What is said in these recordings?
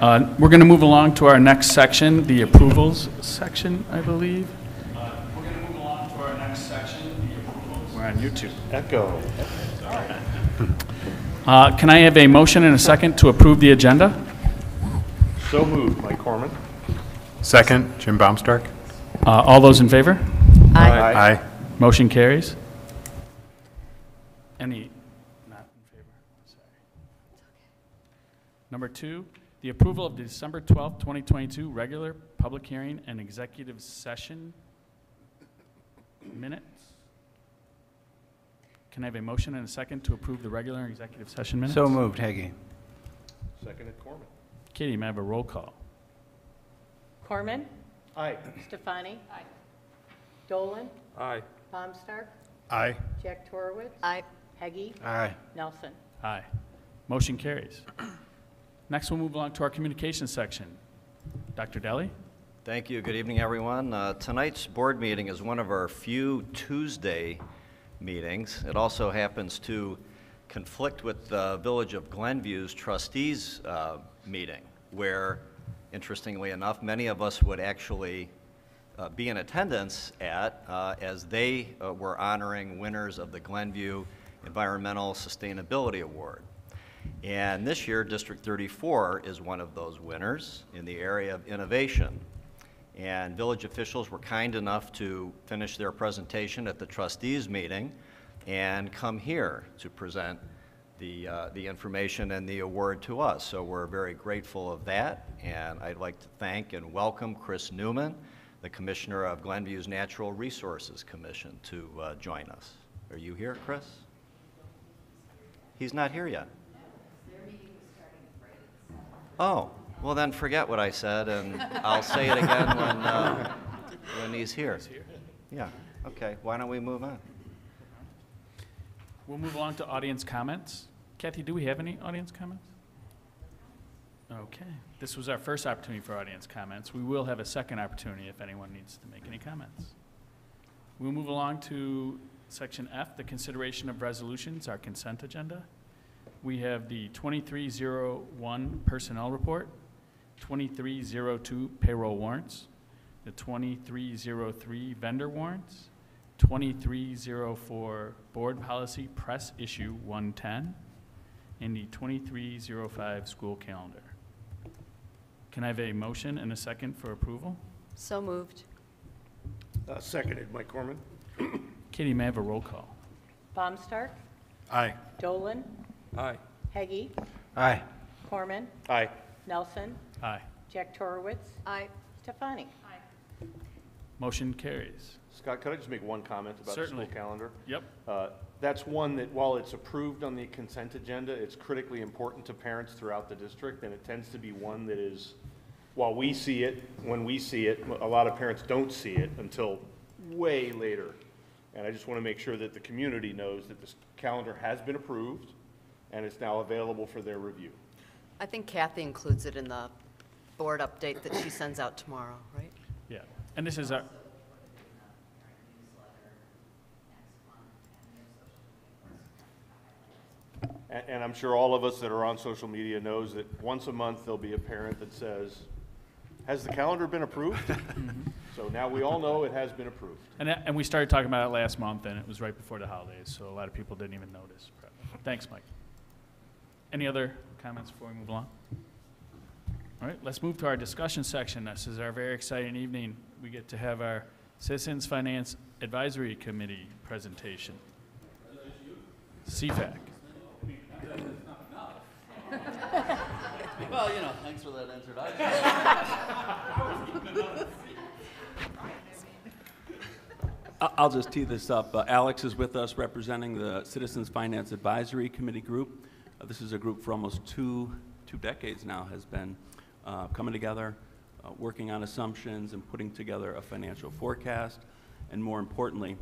We're going to move along to our next section, the approvals section, I believe. We're going to move along to our next section, the approvals. We're on YouTube. Echo. Can I have a motion and a second to approve the agenda? So moved, Mike Corman. Second, Jim Baumstark. All those in favor? Aye. Aye. Motion carries. Any not in favor? Sorry. Number 2, the approval of the December 12th, 2022 regular public hearing and executive session minutes. Can I have a motion and a second to approve the regular and executive session minutes? So moved, Heggie. Seconded, Corman. Katie, may I have a roll call? Corman? Aye. Stefani? Aye. Dolan? Aye. Baumstark? Aye. Jack Torowitz? Aye. Heggie? Aye. Nelson? Aye. Motion carries. Next, we'll move along to our communications section. Dr. Daly? Thank you. Good evening, everyone. Tonight's board meeting is one of our few Tuesday meetings. It also happens to conflict with the Village of Glenview's trustees meeting, where, interestingly enough, many of us would actually be in attendance at as they were honoring winners of the Glenview Environmental Sustainability Award. And this year, District 34 is one of those winners in the area of innovation. And village officials were kind enough to finish their presentation at the trustees meeting and come here to present the information and the award to us. So we're very grateful of that, and I'd like to thank and welcome Chris Newman, the Commissioner of Glenview's Natural Resources Commission, to join us. Are you here, Chris? He's not here yet. Oh, well then forget what I said, and I'll say it again when he's here. Yeah, okay, why don't we move on? We'll move along to audience comments. Kathy, do we have any audience comments? Okay, this was our first opportunity for audience comments. We will have a second opportunity if anyone needs to make any comments. We'll move along to section F, the consideration of resolutions, our consent agenda. We have the 2301 personnel report, 2302 payroll warrants, the 2303 vendor warrants, 2304 board policy press issue 110, and the 2305 school calendar. Can I have a motion and a second for approval? So moved. Seconded, Mike Corman. Katie, may I have a roll call? Baumstark? Aye. Dolan? Aye. Heggie? Aye. Corman? Aye. Nelson? Aye. Jack Torowitz? Aye. Stefani? Motion carries. Scott, could I just make one comment about Certainly. the school calendar? Yep. That's one that, while it's approved on the consent agenda, it's critically important to parents throughout the district, and it tends to be one that is, while we see it, when we see it, a lot of parents don't see it until way later. And I just want to make sure that the community knows that this calendar has been approved and it's now available for their review. I think Kathy includes it in the board update that she sends out tomorrow, right? Yeah, and this is our, And I'm sure all of us that are on social media knows that once a month there'll be a parent that says, has the calendar been approved? So now we all know it has been approved. and we started talking about it last month, and it was right before the holidays, so a lot of people didn't even notice. Thanks, Mike. Any other comments before we move along? All right, let's move to our discussion section. This is our very exciting evening. We get to have our Citizens Finance Advisory Committee presentation. CFAC. Well, you know, thanks for that introduction. I'll just tee this up. Alex is with us representing the Citizens Finance Advisory Committee group. This is a group for almost two decades now has been coming together, working on assumptions and putting together a financial forecast. And more importantly,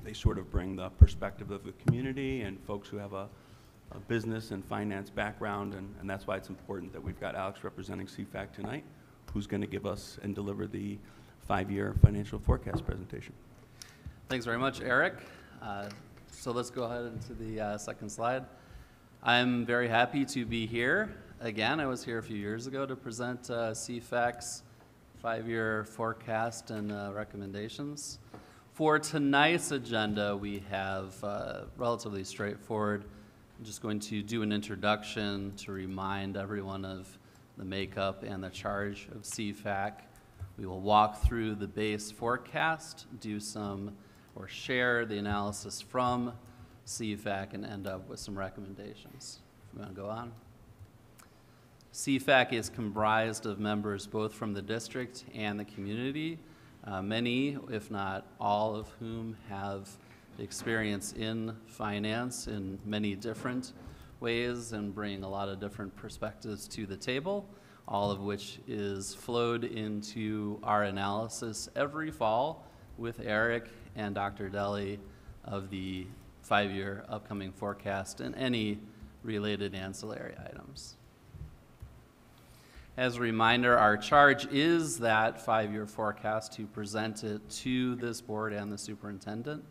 they sort of bring the perspective of the community and folks who have a business and finance background, and that's why it's important that we've got Alex representing CFAC tonight, who's going to give us and deliver the 5-year financial forecast presentation. Thanks very much, Eric. So let's go ahead into the second slide. I'm very happy to be here again. I was here a few years ago to present CFAC's 5-year forecast and recommendations. For tonight's agenda, we have relatively straightforward. I'm just going to do an introduction to remind everyone of the makeup and the charge of CFAC. We will walk through the base forecast, do some or share the analysis from CFAC, and end up with some recommendations. If we want to go on. CFAC is comprised of members both from the district and the community, many, if not all of whom have experience in finance in many different ways and bring a lot of different perspectives to the table, all of which is flowed into our analysis every fall with Eric and Dr. Deli of the 5-year upcoming forecast and any related ancillary items. As a reminder, our charge is that 5-year forecast to present it to this board and the superintendent,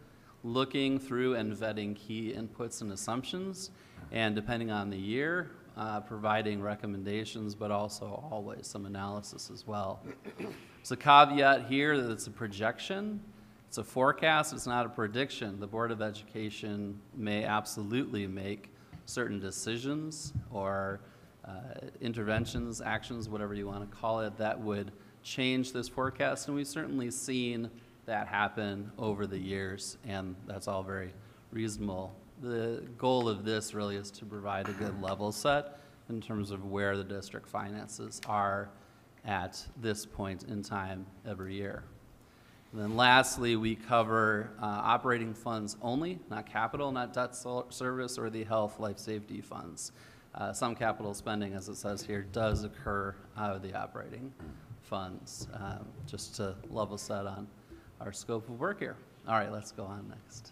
looking through and vetting key inputs and assumptions, and depending on the year, providing recommendations, but also always some analysis as well. There's a caveat here that it's a projection. It's a forecast, it's not a prediction. The Board of Education may absolutely make certain decisions or interventions, actions, whatever you want to call it, that would change this forecast, and we've certainly seen that happen over the years, and that's all very reasonable. The goal of this really is to provide a good level set in terms of where the district finances are at this point in time every year. And then lastly, we cover operating funds only, not capital, not debt service, or the health, life safety funds. Some capital spending, as it says here, does occur out of the operating funds, just to level set on our scope of work here. All right, let's go on next.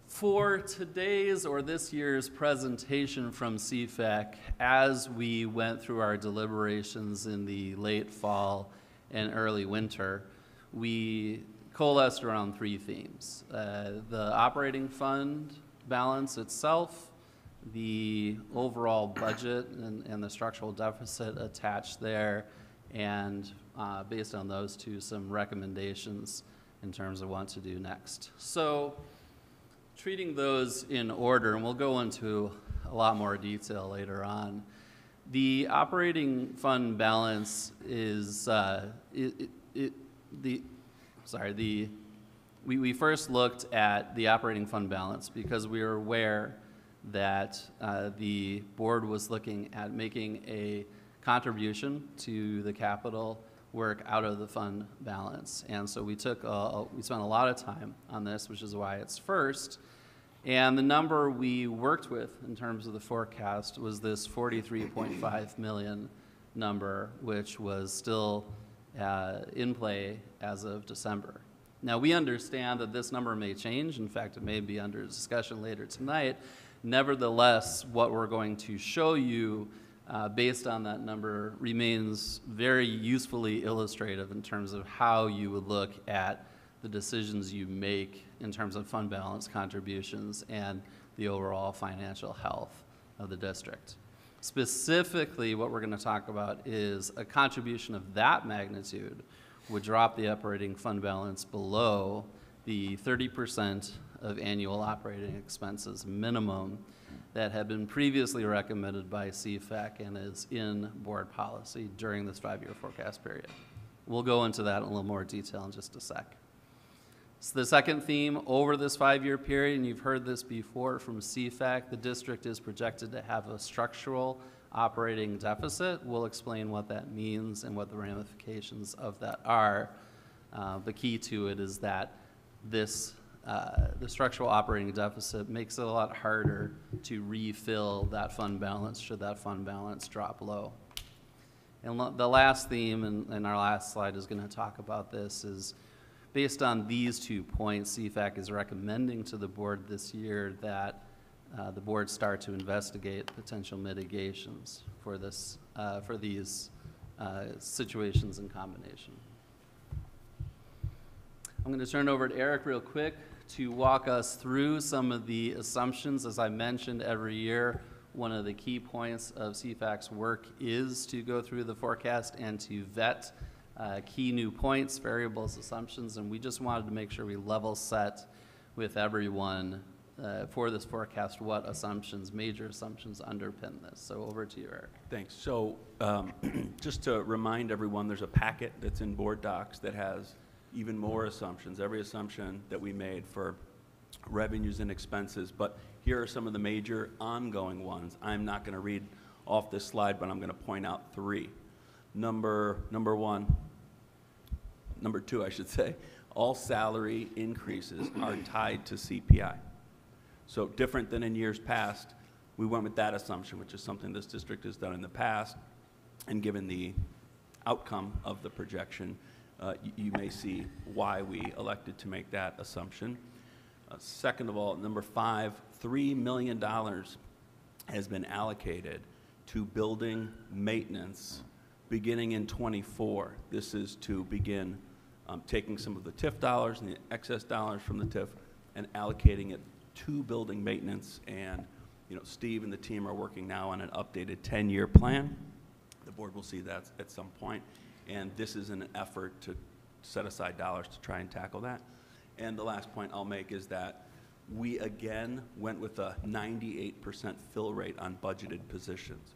For today's or this year's presentation from CFAC, as we went through our deliberations in the late fall and early winter, we coalesced around 3 themes. The operating fund balance itself, the overall budget and the structural deficit attached there, and based on those 2, some recommendations in terms of what to do next. So treating those in order, and we'll go into a lot more detail later on. The operating fund balance is, we first looked at the operating fund balance because we were aware that the board was looking at making a contribution to the capital work out of the fund balance. And so we spent a lot of time on this, which is why it's first. And the number we worked with in terms of the forecast was this 43.5 million number, which was still in play as of December. Now, we understand that this number may change. In fact, it may be under discussion later tonight. Nevertheless, what we're going to show you based on that number remains very usefully illustrative in terms of how you would look at the decisions you make in terms of fund balance contributions and the overall financial health of the district. Specifically, what we're going to talk about is a contribution of that magnitude would drop the operating fund balance below the 30% of annual operating expenses minimum that had been previously recommended by CFAC and is in board policy during this 5-year forecast period. We'll go into that in a little more detail in just a sec. So the second theme over this 5-year period, and you've heard this before from CFAC, the district is projected to have a structural operating deficit. We'll explain what that means and what the ramifications of that are. The key to it is that this the structural operating deficit makes it a lot harder to refill that fund balance should that fund balance drop low. And the last theme, and our last slide is going to talk about this, is based on these 2 points, CFAC is recommending to the board this year that the board start to investigate potential mitigations for this, for these situations in combination. I'm going to turn it over to Eric real quick to walk us through some of the assumptions. As I mentioned, every year one of the key points of CFAC's work is to go through the forecast and to vet key new points, variables, assumptions, and we just wanted to make sure we level set with everyone for this forecast what assumptions, major assumptions underpin this. So over to you, Eric. Thanks. So just to remind everyone, there's a packet that's in board docs that has even more assumptions, every assumption that we made for revenues and expenses. But here are some of the major ongoing ones. I'm not going to read off this slide, but I'm going to point out three. Number two, I should say, all salary increases are tied to CPI. So different than in years past, we went with that assumption, which is something this district has done in the past. And given the outcome of the projection, you may see why we elected to make that assumption. Second of all, number 5, $3 million has been allocated to building maintenance beginning in '24. This is to begin taking some of the TIF dollars and the excess dollars from the TIF and allocating it to building maintenance. And Steve and the team are working now on an updated 10-year plan. The board will see that at some point. And this is an effort to set aside dollars to try and tackle that. And the last point I'll make is that we again went with a 98% fill rate on budgeted positions.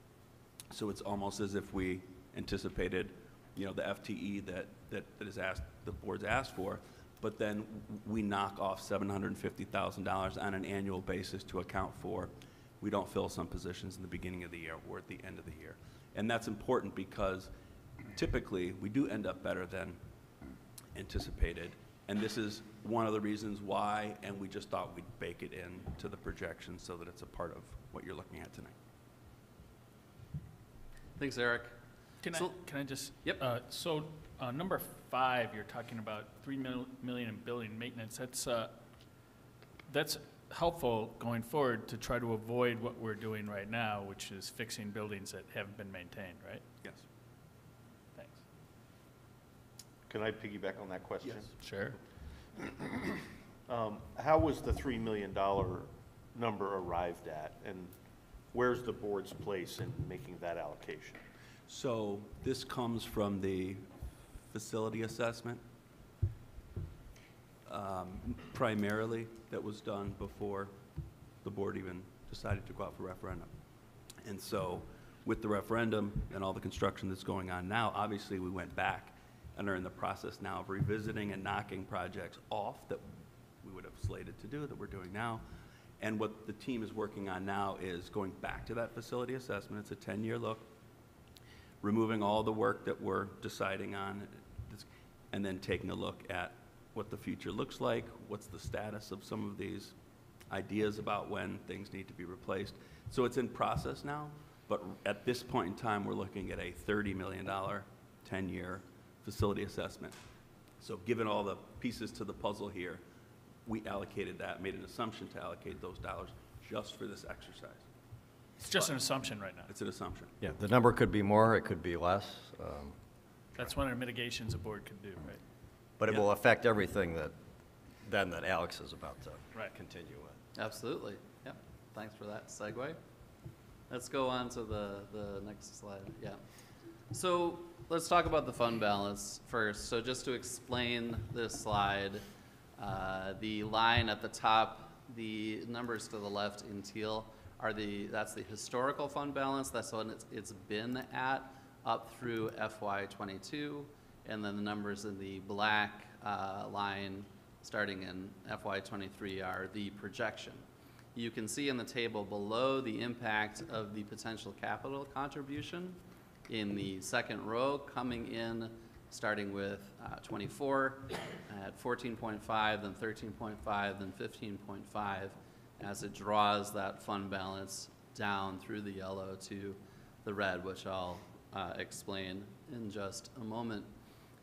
So it's almost as if we anticipated, the FTE that is asked, the board's asked for, but then we knock off $750,000 on an annual basis to account for we don't fill some positions in the beginning of the year or at the end of the year. And that's important because typically we do end up better than anticipated. And this is one of the reasons why, and we just thought we'd bake it in to the projection so that it's a part of what you're looking at tonight. Thanks, Eric. Can I just? Yep. So number 5, you're talking about $3 million in building maintenance. That's helpful going forward to try to avoid what we're doing right now, which is fixing buildings that haven't been maintained, right? Yes. Thanks. Can I piggyback on that question? Yes. Sure. How was the $3 million number arrived at, and where's the board's place in making that allocation? So this comes from the facility assessment, primarily, that was done before the board even decided to go out for referendum. And so with the referendum and all the construction that's going on now, obviously we went back and are in the process now of revisiting and knocking projects off that we would have slated to do, that we're doing now. And what the team is working on now is going back to that facility assessment. It's a 10-year look, removing all the work that we're deciding on, and then taking a look at what the future looks like, what's the status of some of these ideas about when things need to be replaced. So it's in process now, but at this point in time, we're looking at a $30 million 10-year facility assessment. So given all the pieces to the puzzle here, we allocated that, made an assumption to allocate those dollars just for this exercise. It's just an assumption right now. It's an assumption. Yeah, the number could be more, it could be less, That's one of the mitigations a board could do, right? but it Yeah. will affect everything that Alex is about to Right. continue with. Absolutely. Yep. Thanks for that segue. Let's go on to the next slide. Yeah. So let's talk about the fund balance first. So just to explain this slide, the line at the top, the numbers to the left in teal are that's the historical fund balance. That's what it's been at up through FY22. And then the numbers in the black line starting in FY23 are the projection. You can see in the table below the impact of the potential capital contribution in the second row coming in starting with 24 at 14.5, then 13.5, then 15.5 as it draws that fund balance down through the yellow to the red, which I'll explain in just a moment.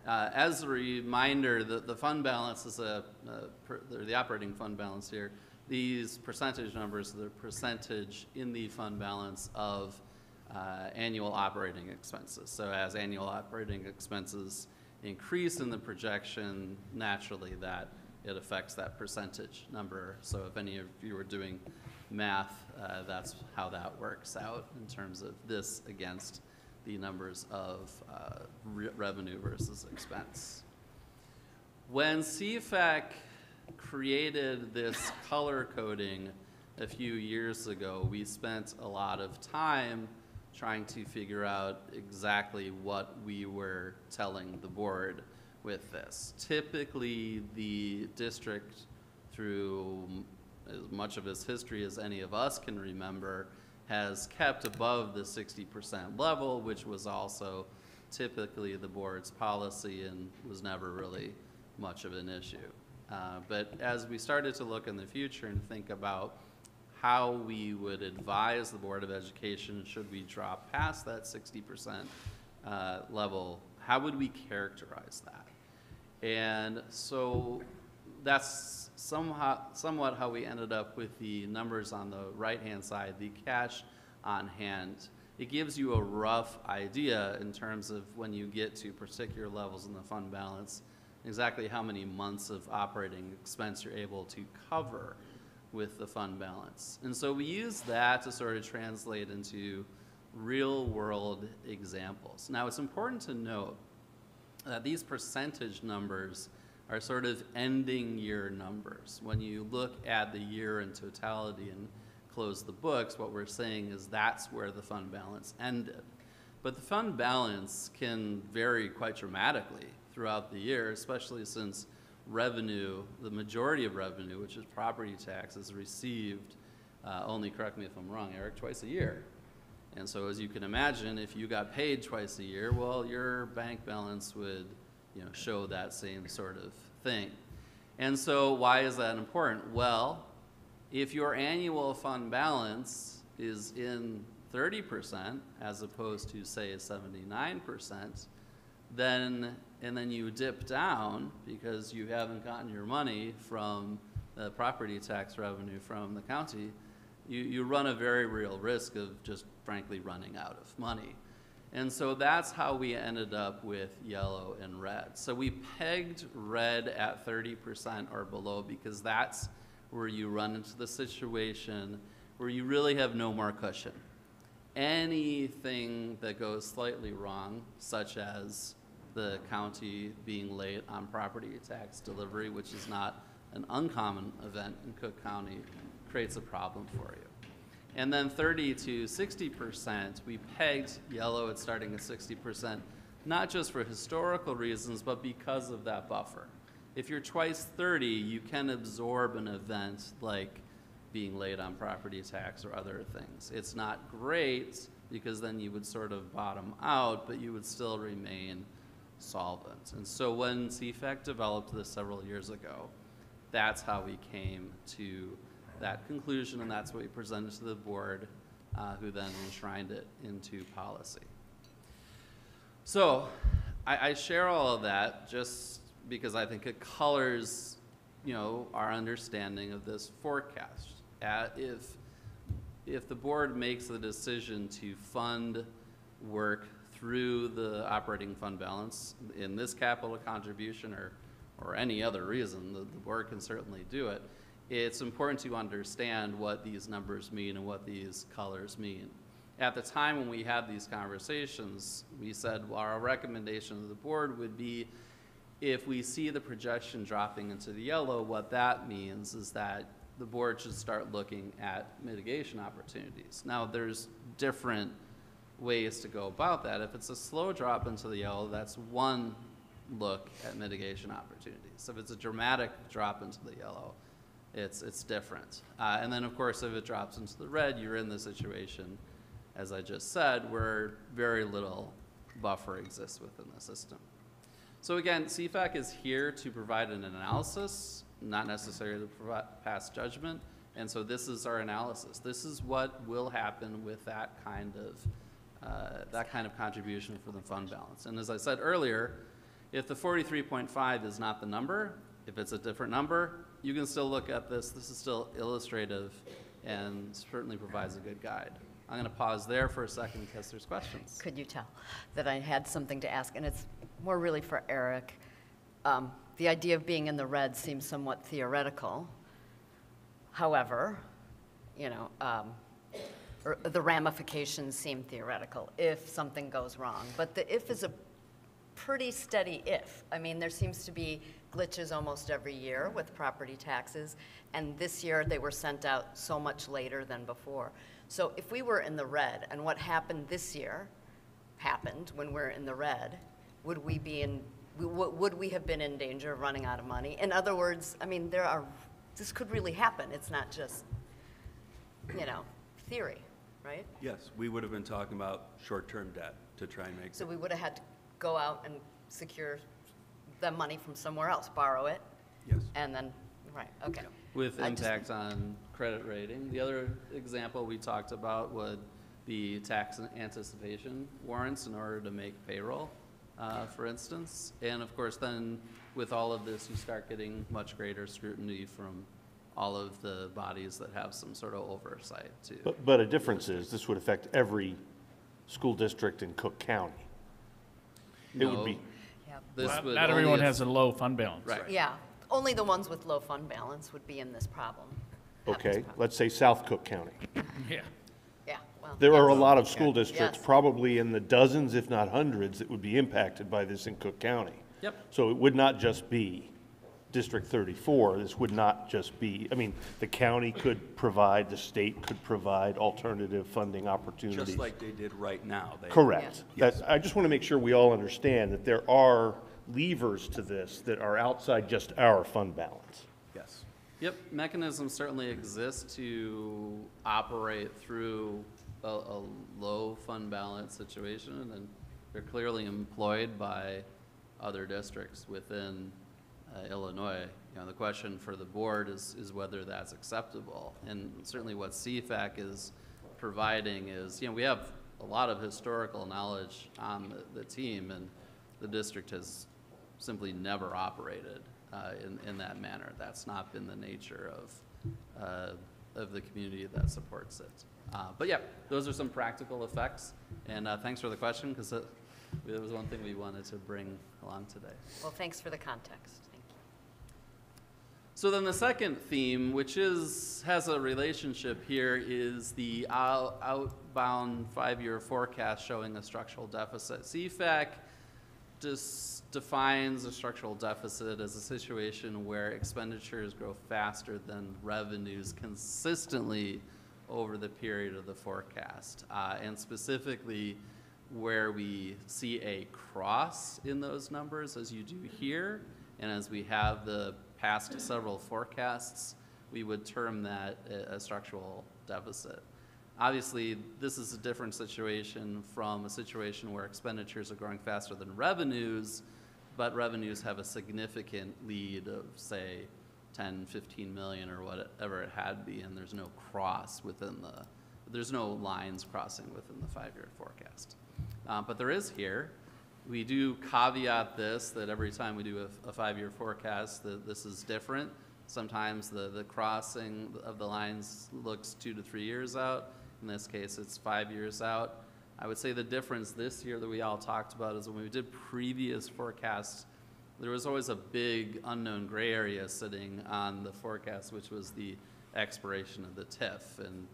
As a reminder, the fund balance is the operating fund balance here. These percentage numbers are the percentage in the fund balance of annual operating expenses. So as annual operating expenses increase in the projection, naturally that it affects that percentage number. So if any of you are doing math, that's how that works out in terms of this against the numbers of revenue versus expense. When CFAC created this color coding a few years ago, we spent a lot of time trying to figure out exactly what we were telling the board with this. Typically, the district, through as much of its history as any of us can remember, has kept above the 60% level, which was also typically the board's policy and was never really much of an issue. But as we started to look in the future and think about how we would advise the Board of Education should we drop past that 60% level, how would we characterize that? And so that's somewhat how we ended up with the numbers on the right-hand side, the cash on hand. It gives you a rough idea in terms of when you get to particular levels in the fund balance, exactly how many months of operating expense you're able to cover with the fund balance. And so we use that to sort of translate into real-world examples. Now, it's important to note that these percentage numbers are sort of ending year numbers. When you look at the year in totality and close the books, what we're saying is that's where the fund balance ended. But the fund balance can vary quite dramatically throughout the year, especially since revenue, the majority of revenue, which is property tax, is received only, correct me if I'm wrong, Eric, twice a year. And so as you can imagine, if you got paid twice a year, well, your bank balance would, show that same sort of thing. And so why is that important? Well, if your annual fund balance is in 30% as opposed to, say, 79%, and then you dip down because you haven't gotten your money from the property tax revenue from the county, you run a very real risk of just frankly running out of money. And so that's how we ended up with yellow and red. So we pegged red at 30% or below because that's where you run into the situation where you really have no more cushion. Anything that goes slightly wrong, such as the county being late on property tax delivery, which is not an uncommon event in Cook County, creates a problem for you. And then 30 to 60%, we pegged yellow at starting at 60%, not just for historical reasons, but because of that buffer. If you're twice 30, you can absorb an event like being late on property tax or other things. It's not great because then you would sort of bottom out, but you would still remain solvent. And so when CFAC developed this several years ago, that's how we came to that conclusion, and that's what we presented to the board, who then enshrined it into policy. So I share all of that just because I think it colors, our understanding of this forecast. If the board makes the decision to fund work through the operating fund balance in this capital contribution or any other reason, the board can certainly do it. It's important to understand what these numbers mean and what these colors mean. At the time when we had these conversations, we said, well, our recommendation to the board would be if we see the projection dropping into the yellow, what that means is that the board should start looking at mitigation opportunities. Now, there's different ways to go about that. If it's a slow drop into the yellow, that's one look at mitigation opportunities. If it's a dramatic drop into the yellow, it's different. And then, of course, if it drops into the red, you're in the situation, as I just said, where very little buffer exists within the system. So again, CFAC is here to provide an analysis, not necessarily to pass judgment. And so this is our analysis. This is what will happen with that kind of contribution for the fund balance. And as I said earlier, if the 43.5 is not the number, if it's a different number, you can still look at this. This is still illustrative and certainly provides a good guide. I'm going to pause there for a second in case there's questions. Could you tell that I had something to ask? And it's more really for Eric. The idea of being in the red seems somewhat theoretical. However, you know, or the ramifications seem theoretical if something goes wrong. But the if is a pretty steady if. I mean, there seems to be glitches almost every year with property taxes, and this year they were sent out so much later than before. So if we were in the red, and what happened this year happened when we're in the red, would we have been in danger of running out of money? In other words, I mean, this could really happen. It's not just, you know, theory, right? Yes, we would have been talking about short-term debt to try and make. So we would have had to go out and secure the money from somewhere else, borrow it, Yes. and then, right, okay. With I just- impact on credit rating. The other example we talked about would be tax anticipation warrants in order to make payroll, for instance. And of course, then with all of this, you start getting much greater scrutiny from all of the bodies that have some sort of oversight too. But a difference is, this would affect every school district in Cook County. It would No, be, Yeah. this Not would not only everyone aff- has a low fund balance. Right. Yeah, only the ones with low fund balance would be in this problem. have this okay, problem. let's say South Cook County. Yeah. Yeah, well. There are a yes. lot of school districts, Yes. probably in the dozens, if not hundreds, that would be impacted by this in Cook County. Yep. So it would not just be District 34. This would not just be, I mean, the county could provide, the state could provide alternative funding opportunities. Just like they did right now. They- Correct. Yeah. That, I just want to make sure we all understand that there are levers to this that are outside just our fund balance. Yes. Yep, mechanisms certainly exist to operate through a low fund balance situation, and they're clearly employed by other districts within Illinois. You know, the question for the board is whether that's acceptable. And certainly what CFAC is providing is, you know, we have a lot of historical knowledge on the team, and the district has simply never operated in that manner. That's not been the nature of the community that supports it. But yeah, those are some practical effects. And thanks for the question, because it was one thing we wanted to bring along today. Well, thanks for the context. Thank you. So then the second theme, which has a relationship here, is the outbound 5-year forecast showing a structural deficit. CFAC just defines a structural deficit as a situation where expenditures grow faster than revenues consistently over the period of the forecast. And specifically, where we see a cross in those numbers, as you do here, and as we have the past several forecasts, we would term that a structural deficit. Obviously, this is a different situation from a situation where expenditures are growing faster than revenues, but revenues have a significant lead of, say, 10, 15 million or whatever it had be, and there's no cross within there's no lines crossing within the 5-year forecast. But there is here. We do caveat this, that every time we do a 5-year forecast, that this is different. Sometimes the crossing of the lines looks 2 to 3 years out. In this case, it's 5 years out. I would say the difference this year that we all talked about is when we did previous forecasts, there was always a big unknown gray area sitting on the forecast, which was the expiration of the TIF. And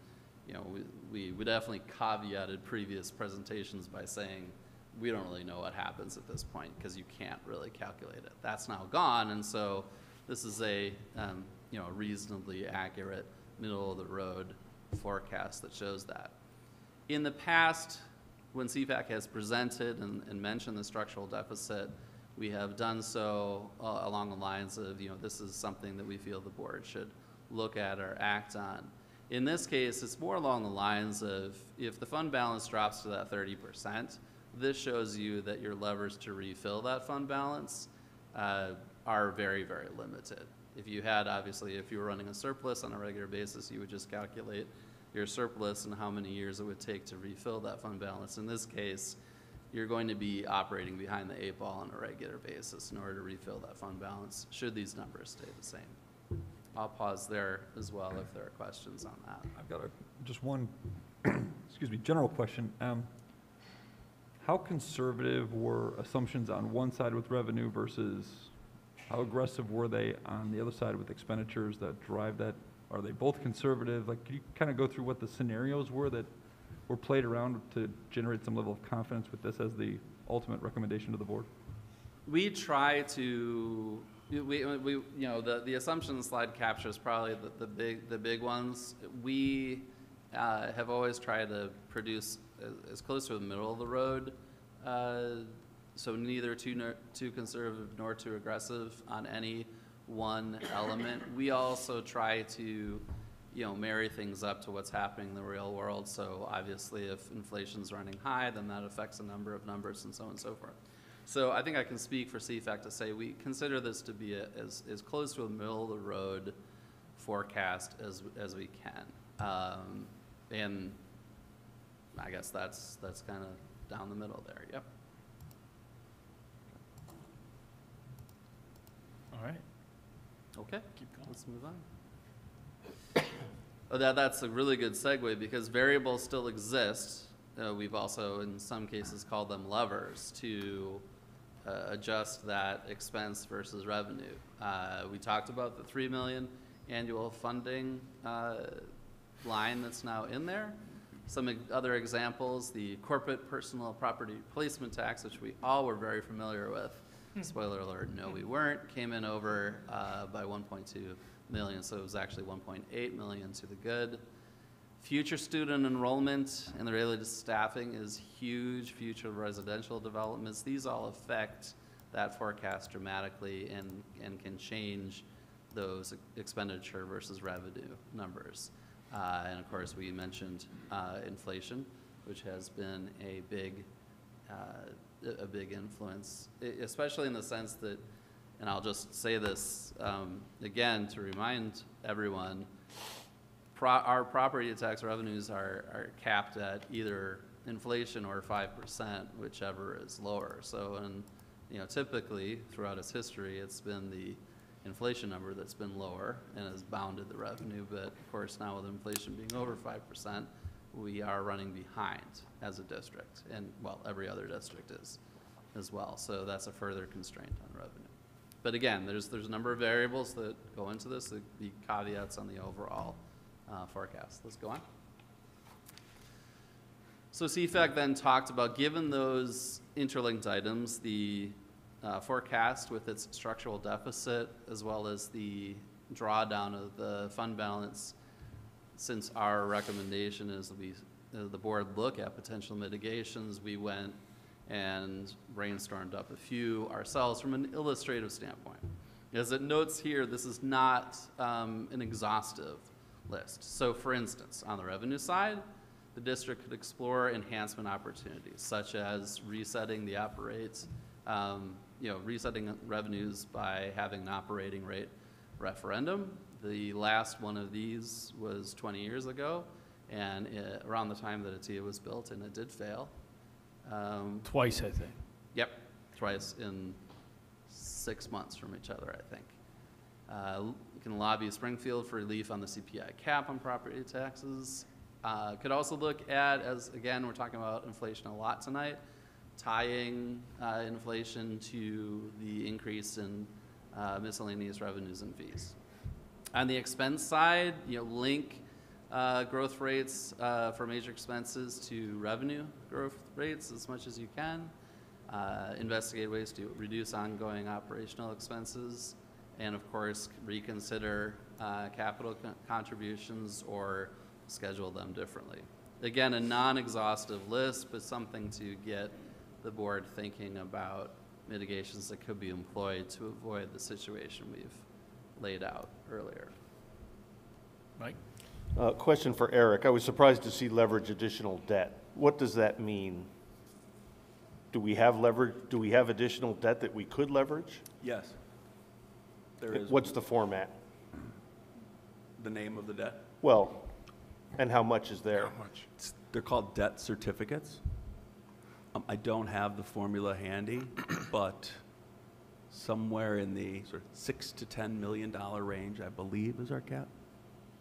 you know, we definitely caveated previous presentations by saying we don't really know what happens at this point because you can't really calculate it. That's now gone, and so this is a you know, reasonably accurate middle of the road forecast that shows that. In the past, when CFAC has presented and mentioned the structural deficit, we have done so along the lines of, you know, this is something that we feel the board should look at or act on. In this case, it's more along the lines of, if the fund balance drops to that 30%, this shows you that your levers to refill that fund balance are very, very limited. If you had, obviously, if you were running a surplus on a regular basis, you would just calculate your surplus and how many years it would take to refill that fund balance. In this case, you're going to be operating behind the 8 ball on a regular basis in order to refill that fund balance, should these numbers stay the same. I'll pause there as well if there are questions on that. I've got just one, excuse me, general question. How conservative were assumptions on one side with revenue versus how aggressive were they on the other side with expenditures that drive that Are they both conservative? Like, could you kind of go through what the scenarios were that were played around to generate some level of confidence with this as the ultimate recommendation to the board? We try to, you know, the assumption slide captures probably the big ones. We have always tried to produce as close to the middle of the road, so neither too conservative nor too aggressive on any one element. We also try to, you know, marry things up to what's happening in the real world. So obviously if inflation's running high, then that affects a number of numbers and so on and so forth. So I think I can speak for CFAC to say we consider this to be as close to a middle of the road forecast as we can. And I guess that's kind of down the middle there, yep. All right. Okay, Keep going. let's move on. Oh, that's a really good segue because variables still exist. We've also, in some cases, called them levers to adjust that expense versus revenue. We talked about the $3 million annual funding line that's now in there. Some other examples, the corporate personal property placement tax, which we all were very familiar with. Spoiler alert, no we weren't, came in over by 1.2 million, so it was actually 1.8 million to the good. Future student enrollment and the related staffing is huge. Future residential developments, these all affect that forecast dramatically and can change those expenditure versus revenue numbers. And of course, we mentioned inflation, which has been a big influence, especially in the sense that, and I'll just say this again to remind everyone, our property tax revenues are capped at either inflation or 5%, whichever is lower. So, and you know, typically throughout its history, it's been the inflation number that's been lower and has bounded the revenue. But of course, now with inflation being over 5%, we are running behind as a district, and well, every other district is as well. So that's a further constraint on revenue. But again, there's a number of variables that go into this, the caveats on the overall forecast. Let's go on. So CFAC then talked about, given those interlinked items, the forecast with its structural deficit, as well as the drawdown of the fund balance, since our recommendation is the board look at potential mitigations, we went and brainstormed up a few ourselves from an illustrative standpoint. As it notes here, this is not an exhaustive list. So for instance, on the revenue side, the district could explore enhancement opportunities, such as resetting the resetting revenues by having an operating rate referendum. The last one of these was 20 years ago, and around the time that ATIA was built, and it did fail. Twice, I think. Yep, twice in 6 months from each other, I think. You can lobby Springfield for relief on the CPI cap on property taxes. Could also look at, as again, we're talking about inflation a lot tonight, tying inflation to the increase in miscellaneous revenues and fees. On the expense side, link growth rates for major expenses to revenue growth rates as much as you can. Investigate ways to reduce ongoing operational expenses, and of course reconsider capital contributions or schedule them differently. Again, a non-exhaustive list, but something to get the board thinking about mitigations that could be employed to avoid the situation we've laid out earlier. Mike? Question for Eric. I was surprised to see leverage additional debt. What does that mean? Do we have leverage? Do we have additional debt that we could leverage? Yes. There is. What's the format? The name of the debt? Well, and how much is there? They're called debt certificates. I don't have the formula handy, but somewhere in the sort of $6 to $10 million range, I believe, is our cap.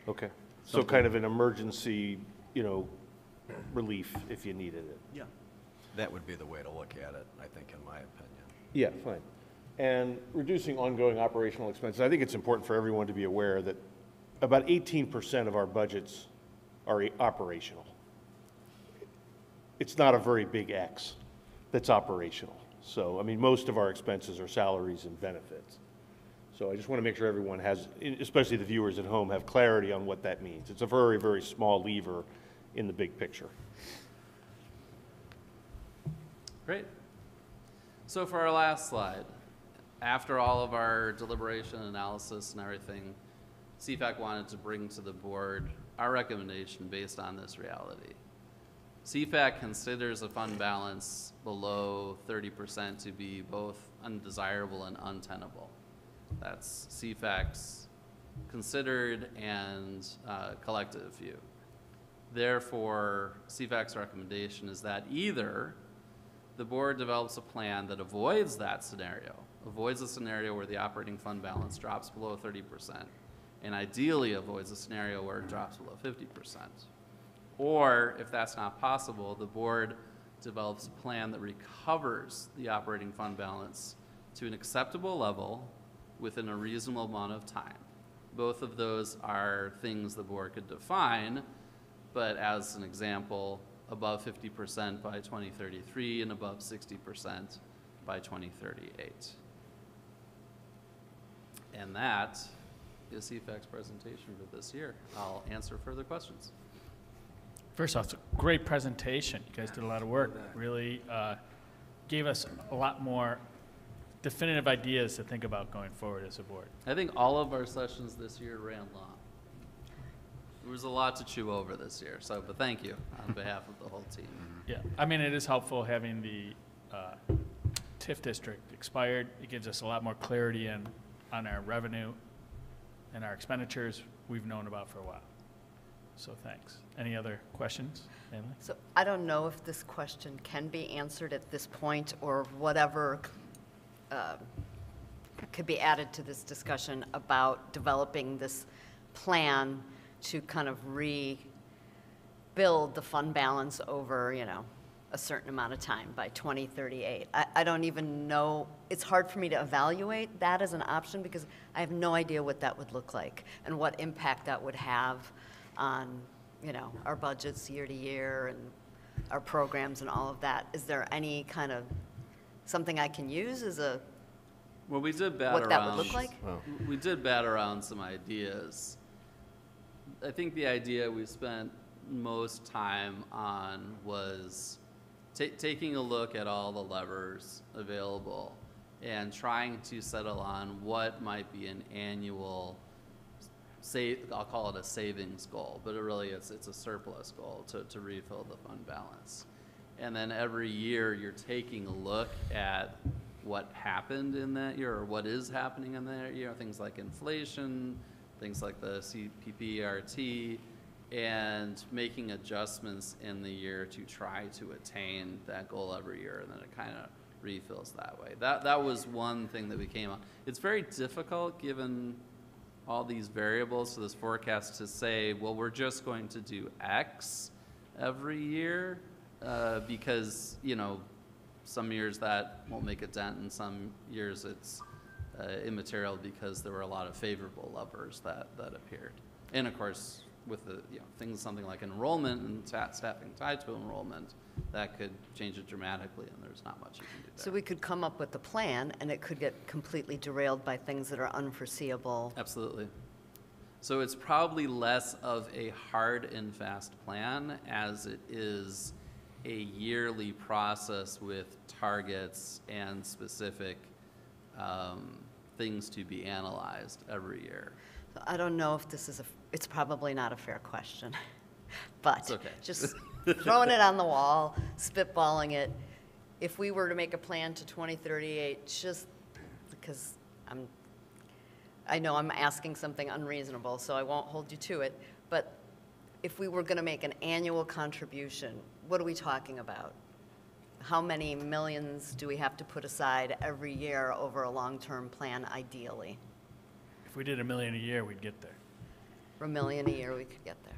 Okay. So kind of an emergency, relief if you needed it. Yeah. That would be the way to look at it, I think, in my opinion. Yeah, fine. And reducing ongoing operational expenses, I think it's important for everyone to be aware that about 18% of our budgets are operational. It's not a very big X that's operational. So, I mean, most of our expenses are salaries and benefits. So I just want to make sure everyone has, especially the viewers at home, have clarity on what that means. It's a very, very small lever in the big picture. Great. So for our last slide, after all of our deliberation, analysis, and everything, CFAC wanted to bring to the board our recommendation based on this reality. CFAC considers a fund balance below 30% to be both undesirable and untenable. That's CFAC's considered and collective view. Therefore, CFAC's recommendation is that either the board develops a plan that avoids that scenario, avoids a scenario where the operating fund balance drops below 30%, and ideally avoids a scenario where it drops below 50%. Or, if that's not possible, the board develops a plan that recovers the operating fund balance to an acceptable level within a reasonable amount of time. Both of those are things the board could define, but as an example, above 50% by 2033 and above 60% by 2038. And that is CFAC's presentation for this year. I'll answer further questions. First off, it's a great presentation. You guys did a lot of work. Really gave us a lot more definitive ideas to think about going forward as a board. I think all of our sessions this year ran long. There was a lot to chew over this year, so, but thank you on behalf of the whole team. Yeah, I mean, it is helpful having the TIF district expired. It gives us a lot more clarity on our revenue and our expenditures we've known about for a while. So thanks. Any other questions, Emily? So I don't know if this question can be answered at this point or whatever could be added to this discussion about developing this plan to kind of rebuild the fund balance over, you know, a certain amount of time by 2038. I don't even know, it's hard for me to evaluate that as an option because I have no idea what that would look like and what impact that would have on, you know, our budgets year to year and our programs and all of that. Is there any kind of something I can use as a, Well, we did bat what around. that would look like? We did bat around some ideas. I think the idea we spent most time on was taking a look at all the levers available and trying to settle on what might be an annual, I'll call it a savings goal, but it's a surplus goal to refill the fund balance. And then every year you're taking a look at what happened in that year or what is happening in that year, things like inflation, things like the CPPRT, and making adjustments in the year to try to attain that goal every year, and then it kind of refills that way. That was one thing that we came on. It's very difficult given all these variables to this forecast to say, well, we're just going to do X every year because, you know, some years that won't make a dent, and some years it's immaterial because there were a lot of favorable levers that appeared. And of course, with the something like enrollment and staffing tied to enrollment, that could change it dramatically, and there's not much you can do there. So we could come up with a plan, and it could get completely derailed by things that are unforeseeable. Absolutely. So it's probably less of a hard and fast plan as it is a yearly process with targets and specific things to be analyzed every year. I don't know if this is it's probably not a fair question, but It's okay. just throwing it on the wall, spitballing it. If we were to make a plan to 2038, just because I know I'm asking something unreasonable, so I won't hold you to it, but if we were going to make an annual contribution, what are we talking about? How many millions do we have to put aside every year over a long-term plan, ideally? If we did $1 million a year, we'd get there. For $1 million a year, we could get there.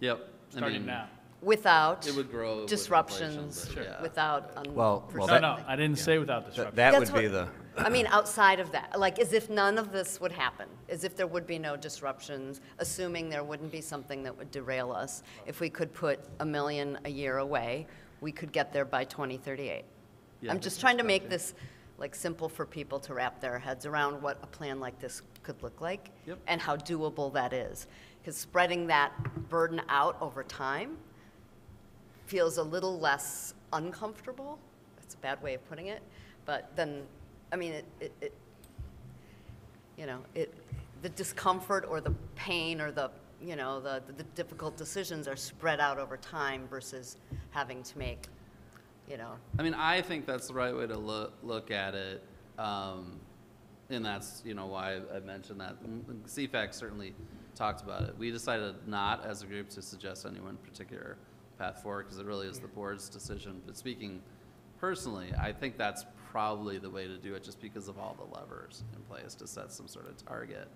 Yep. Starting now. Without It would grow with disruptions, inflation, but yeah. without Well, No, that- no, I didn't say without disruption. That That's would be what- I mean, outside of that, like, as if none of this would happen, as if there would be no disruptions, assuming there wouldn't be something that would derail us. If we could put $1 million a year away, we could get there by 2038. Yeah, I'm just trying to make this, like, simple for people to wrap their heads around what a plan like this could look like. Yep. And how doable that is. Because spreading that burden out over time feels a little less uncomfortable. That's a bad way of putting it. But then, I mean, the discomfort or the pain or the difficult decisions are spread out over time versus having to make, I mean, I think that's the right way to look at it, and that's, why I mentioned that. CFAC certainly talked about it. We decided not, as a group, to suggest any one particular path forward, because it really is the board's decision. But speaking personally, I think that's probably the way to do it, just because of all the levers in place to set some sort of target.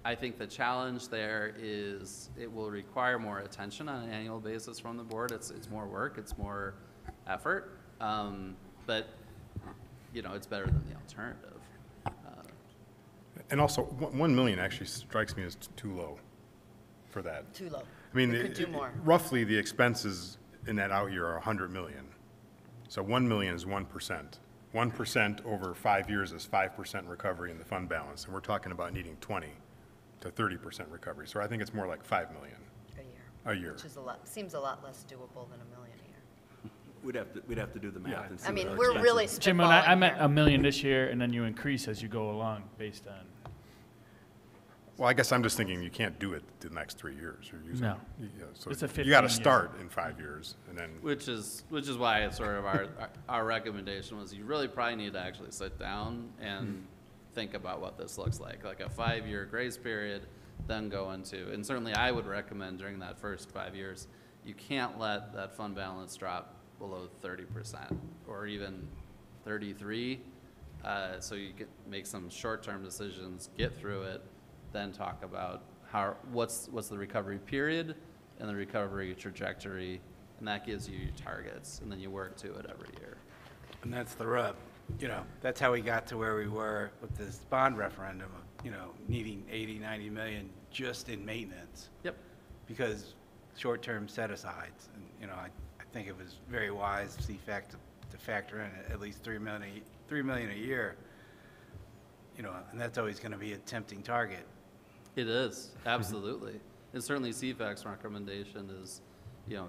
I think the challenge there is it will require more attention on an annual basis from the board. It's more work, it's more effort, but it's better than the alternative. And also, 1 million actually strikes me as too low for that. too low. I mean, We could do more. roughly the expenses in that out year are 100 million. So 1 million is 1%. 1% over 5 years is 5% recovery in the fund balance, and we're talking about needing 20 to 30% recovery. So I think it's more like 5 million a year. Which is seems a lot less doable than $1 million a year. We'd have to do the Yeah. math and see I what mean, our we're expenses- really Jim, I spitballing meant here. $1 million this year, and then you increase as you go along based on, Well, I guess I'm just thinking you can't do it the next 3 years. You're using, No. So It's a you got to 15-year. start in 5 years, and then Which is why it's sort of our recommendation was you really probably need to actually sit down and think about what this looks like a 5-year grace period, then go into, and certainly I would recommend during that first 5 years, you can't let that fund balance drop below 30% or even 33. So you can make some short-term decisions, get through it, then talk about what's the recovery period and the recovery trajectory, and that gives you your targets, and then you work to it every year. And that's the rub. That's how we got to where we were with this bond referendum of, needing 80, 90 million just in maintenance. Yep. Because short-term set-asides. And, I think it was very wise, CFAC, to factor in at least $3 million a year. And that's always going to be a tempting target. It is, absolutely. And certainly CFAC's recommendation is,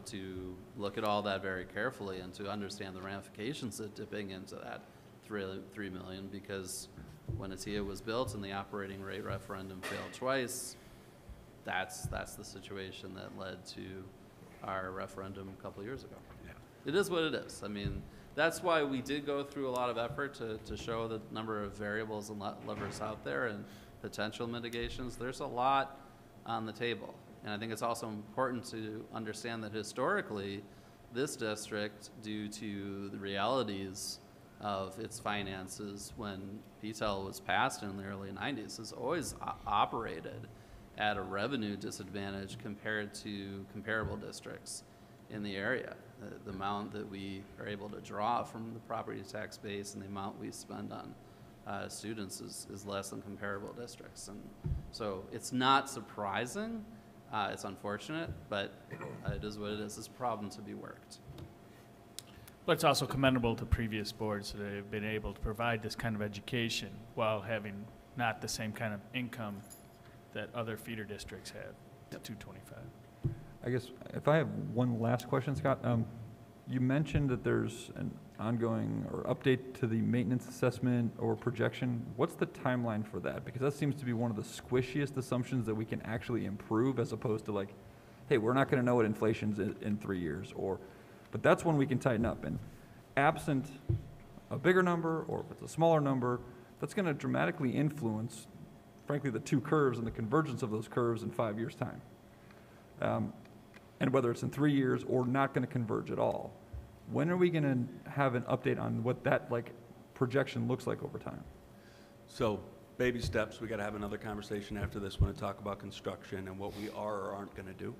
to look at all that very carefully and to understand the ramifications of dipping into that 3 million, because when ATIA was built and the operating rate referendum failed twice, that's the situation that led to our referendum a couple of years ago. Yeah. It is what it is. I mean, that's why we did go through a lot of effort to show the number of variables and levers out there and potential mitigations. There's a lot on the table. And I think it's also important to understand that historically, this district, due to the realities of its finances when PTEL was passed in the early 90s, has always operated at a revenue disadvantage compared to comparable districts in the area. The amount that we are able to draw from the property tax base and the amount we spend on students is less than comparable districts. And so it's not surprising, it's unfortunate, but it is what it is. It's a problem to be worked. but it's also commendable to previous boards that have been able to provide this kind of education while having not the same kind of income that other feeder districts have, the 225. I guess if I have one last question, Scott, you mentioned that there's an ongoing or update to the maintenance assessment or projection. What's the timeline for that? Because that seems to be one of the squishiest assumptions that we can actually improve, as opposed to like, hey, we're not going to know what inflation's in 3 years, but that's when we can tighten up. And absent a bigger number, or if it's a smaller number, that's going to dramatically influence, frankly, the two curves and the convergence of those curves in 5 years' time. And whether it's in 3 years or not going to converge at all. When are we going to have an update on what that projection looks like over time? So baby steps, we got to have another conversation after this one to talk about construction and what we are or aren't going to do.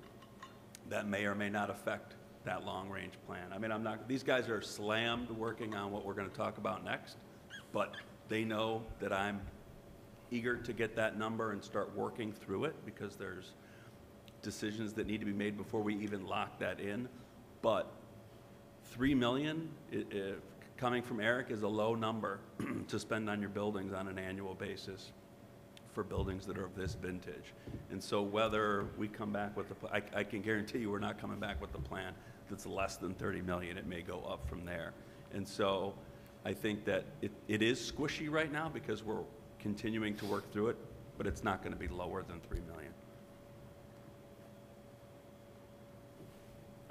That may or may not affect that long-range plan. I mean, these guys are slammed working on what we're going to talk about next, but They know that I'm eager to get that number and start working through it, because there's decisions that need to be made before we even lock that in. But 3 million, coming from Eric, is a low number to spend on your buildings on an annual basis for buildings that are of this vintage. And so whether we come back with I can guarantee you we're not coming back with the plan that's less than 30 million. It may go up from there. And so I think that it is squishy right now because we're continuing to work through it, but it's not going to be lower than 3 million.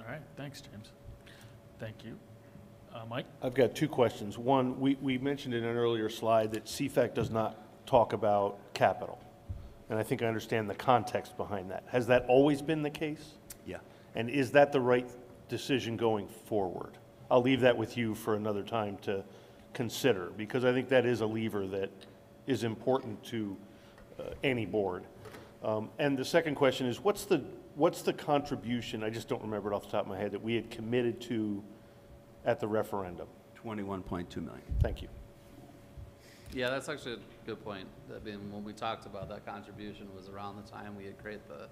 All right, thanks, James. Thank you. Mike? I've got two questions. One, we mentioned in an earlier slide that CFAC does not talk about capital. And I think I understand the context behind that. Has that always been the case? Yeah. And is that the right decision going forward? I'll leave that with you for another time to consider, because I think that is a lever that is important to any board. And the second question is, what's the contribution, I just don't remember it off the top of my head, that we had committed to at the referendum? 21.2 million. Thank you. Yeah, that's actually a good point. I mean, when we talked about that contribution was around the time we had created the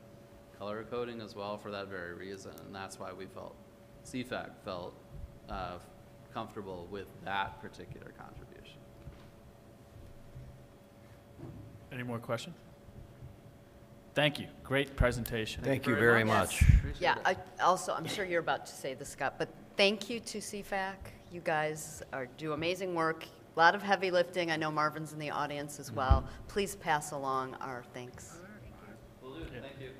color coding as well for that very reason. And that's why we felt, CFAC felt comfortable with that particular contribution. Any more questions? Thank you. Great presentation. Thank you very much. Appreciate Yeah, it. I'm sure you're about to say this, Scott, but thank you to CFAC. You guys do amazing work. A lot of heavy lifting. I know Marvin's in the audience as well. Please pass along our thanks. Will do. Thank you.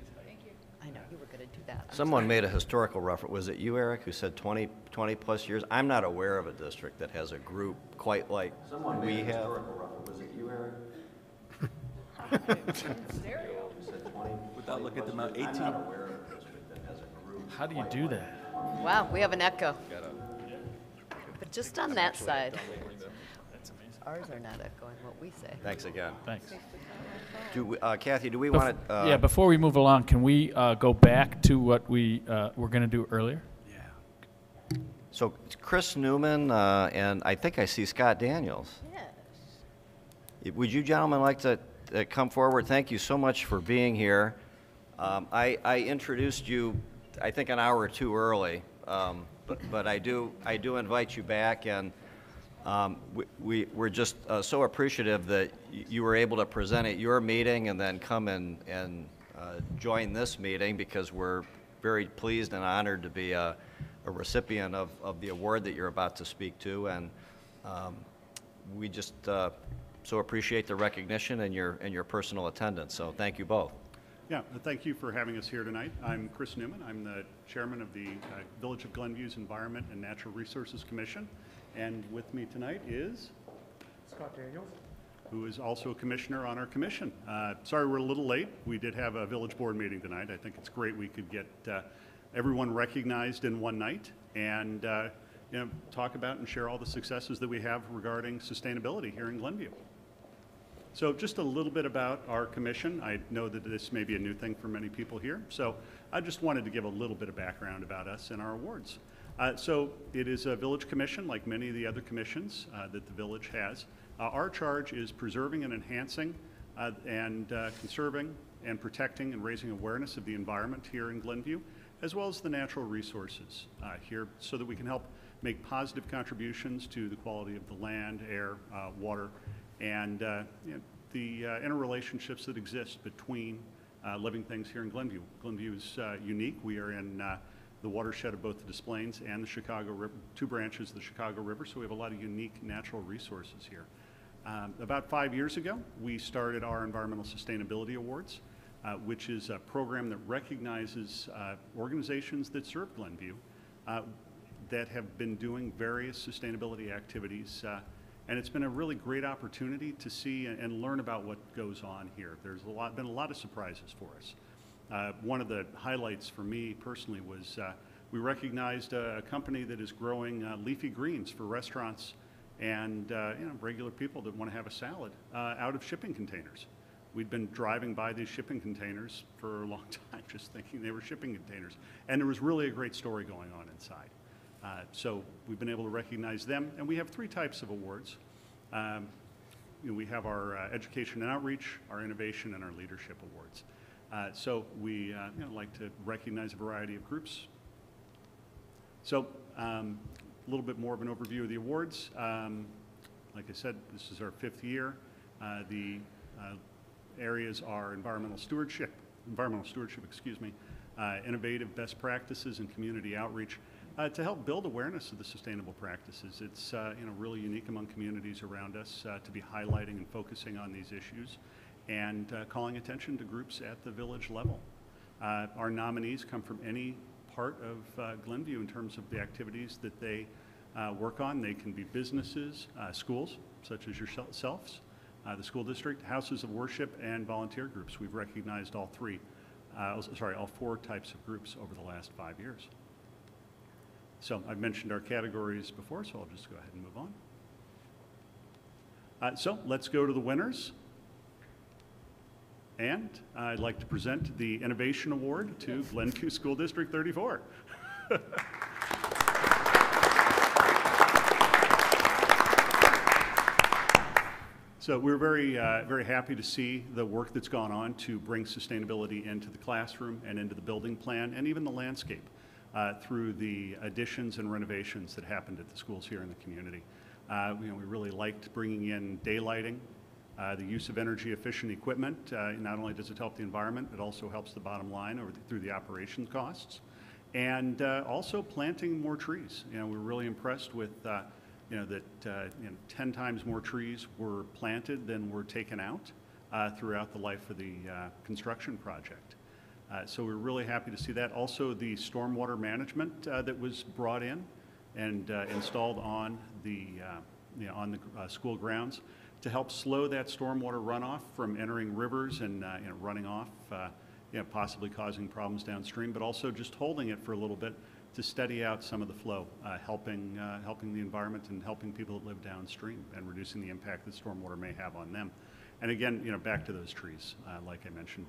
I know you were going to do that. Someone made a historical reference. Was it you, Eric, who said 20 plus years? I'm not aware of a district that has a group quite like we have. Was it you, Eric? Without looking at the amount, 18. How do you do that? Wow, we have an echo. But just on that side. That's amazing. Ours are not echoing what we say. Thanks again. Thanks. Kathy, do we want to? Yeah, before we move along, can we go back to what we were going to do earlier? Yeah. So Chris Newman, and I think I see Scott Daniels. Yes. Would you gentlemen like to come forward? Thank you so much for being here. I introduced you, I think, an hour or two early, but I do invite you back, and we're just so appreciative that you were able to present at your meeting and then come and join this meeting, because we're very pleased and honored to be a recipient of the award that you're about to speak to, and we just so appreciate the recognition and your personal attendance. So thank you both. Yeah, thank you for having us here tonight. I'm Chris Newman. I'm the chairman of the Village of Glenview's Environment and Natural Resources Commission. And with me tonight is Scott Daniels, who is also a commissioner on our commission. Sorry we're a little late. We did have a village board meeting tonight. I think it's great we could get everyone recognized in one night and talk about and share all the successes that we have regarding sustainability here in Glenview. So just a little bit about our commission. I know that this may be a new thing for many people here, so I just wanted to give a little bit of background about us and our awards. So it is a village commission like many of the other commissions that the village has. Our charge is preserving and enhancing and conserving and protecting and raising awareness of the environment here in Glenview, as well as the natural resources here, so that we can help make positive contributions to the quality of the land, air, water, and the interrelationships that exist between living things here in Glenview. Glenview is unique. We are in the watershed of both the Des Plaines and the Chicago River, two branches of the Chicago River, so we have a lot of unique natural resources here. About 5 years ago, we started our Environmental Sustainability Awards, which is a program that recognizes organizations that serve Glenview that have been doing various sustainability activities. And it's been a really great opportunity to see and learn about what goes on here. There's been a lot of surprises for us. One of the highlights for me personally was we recognized a company that is growing leafy greens for restaurants and regular people that want to have a salad out of shipping containers. We'd been driving by these shipping containers for a long time, just thinking they were shipping containers. And there was really a great story going on inside. So we've been able to recognize them, and we have three types of awards. we have our Education and Outreach, our Innovation, and our Leadership Awards. So we like to recognize a variety of groups. So a little bit more of an overview of the awards. Like I said, this is our 5th year. The areas are environmental stewardship, innovative best practices, and community outreach to help build awareness of the sustainable practices. It's really unique among communities around us to be highlighting and focusing on these issues and calling attention to groups at the village level. Our nominees come from any part of Glenview in terms of the activities that they work on. They can be businesses, schools, such as yourselves, the school district, houses of worship, and volunteer groups. We've recognized all 4 types of groups over the last 5 years. So I've mentioned our categories before, so I'll just go ahead and move on. So let's go to the winners. And I'd like to present the Innovation Award to Glenview School District 34. So we're very happy to see the work that's gone on to bring sustainability into the classroom and into the building plan and even the landscape through the additions and renovations that happened at the schools here in the community. We really liked bringing in daylighting, the use of energy efficient equipment. Not only does it help the environment, it also helps the bottom line through the operations costs. And also planting more trees. We're really impressed with that 10 times more trees were planted than were taken out throughout the life of the construction project. So we're really happy to see that. Also, the stormwater management that was brought in and installed on the school grounds to help slow that stormwater runoff from entering rivers and running off, possibly causing problems downstream, but also just holding it for a little bit to steady out some of the flow, helping the environment and helping people that live downstream and reducing the impact that stormwater may have on them. And again, back to those trees. Like I mentioned,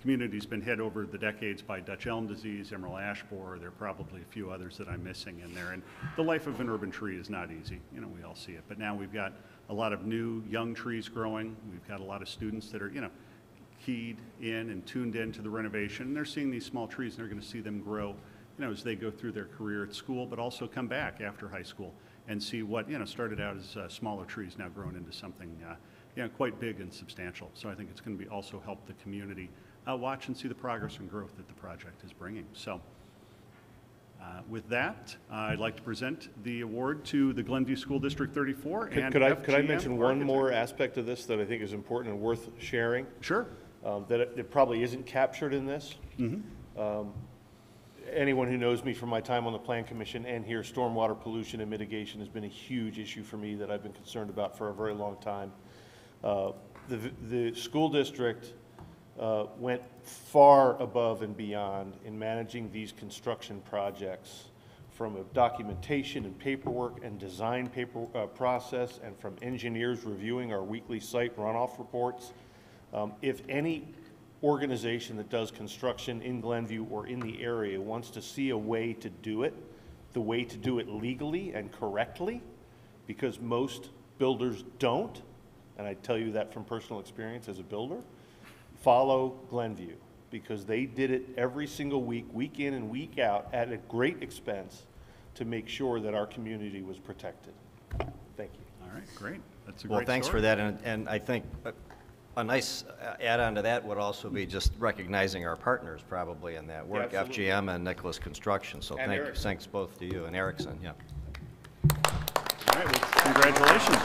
community's been hit over the decades by Dutch elm disease, emerald ash borer. There are probably a few others that I'm missing in there. And the life of an urban tree is not easy. We all see it. But now we've got a lot of new young trees growing. We've got a lot of students that are, keyed in and tuned in to the renovation. And they're seeing these small trees and they're going to see them grow, as they go through their career at school, but also come back after high school and see what, started out as smaller trees now grown into something, quite big and substantial. So I think it's going to be also help the community watch and see the progress and growth that the project is bringing. So with that, I'd like to present the award to the Glenview School District 34 and Could I FGM mention one Architect. more aspect of this that I think is important and worth sharing? Sure. That it probably isn't captured in this. Anyone who knows me from my time on the Plan Commission and here, stormwater pollution and mitigation has been a huge issue for me that I've been concerned about for a very long time. The school district went far above and beyond in managing these construction projects, from a documentation and paperwork and design process, and from engineers reviewing our weekly site runoff reports. If any organization that does construction in Glenview or in the area wants to see a way to do it, the way to do it legally and correctly, because most builders don't, and I tell you that from personal experience as a builder, follow Glenview, because they did it every single week, week in and week out, at a great expense to make sure that our community was protected. Thank you. All right, great. That's a Well, great thanks story. for that, and I think a nice add-on to that would also be just recognizing our partners probably in that work, absolutely. FGM and Nicholas Construction. So And Erickson. thanks both to you and Erickson, yeah. All right, well, congratulations.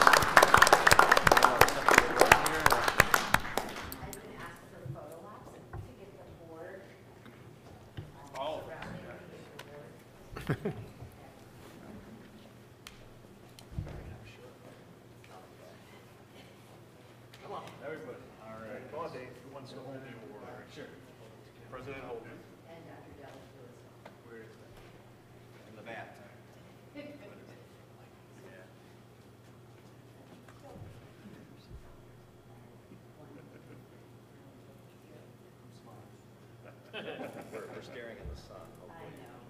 Everybody. All right. Come on, Dave. Who wants to hold the award? Sure. President Holden. And Dr. Della Lewis. Where is that? In the back. We're staring at the sun. I know.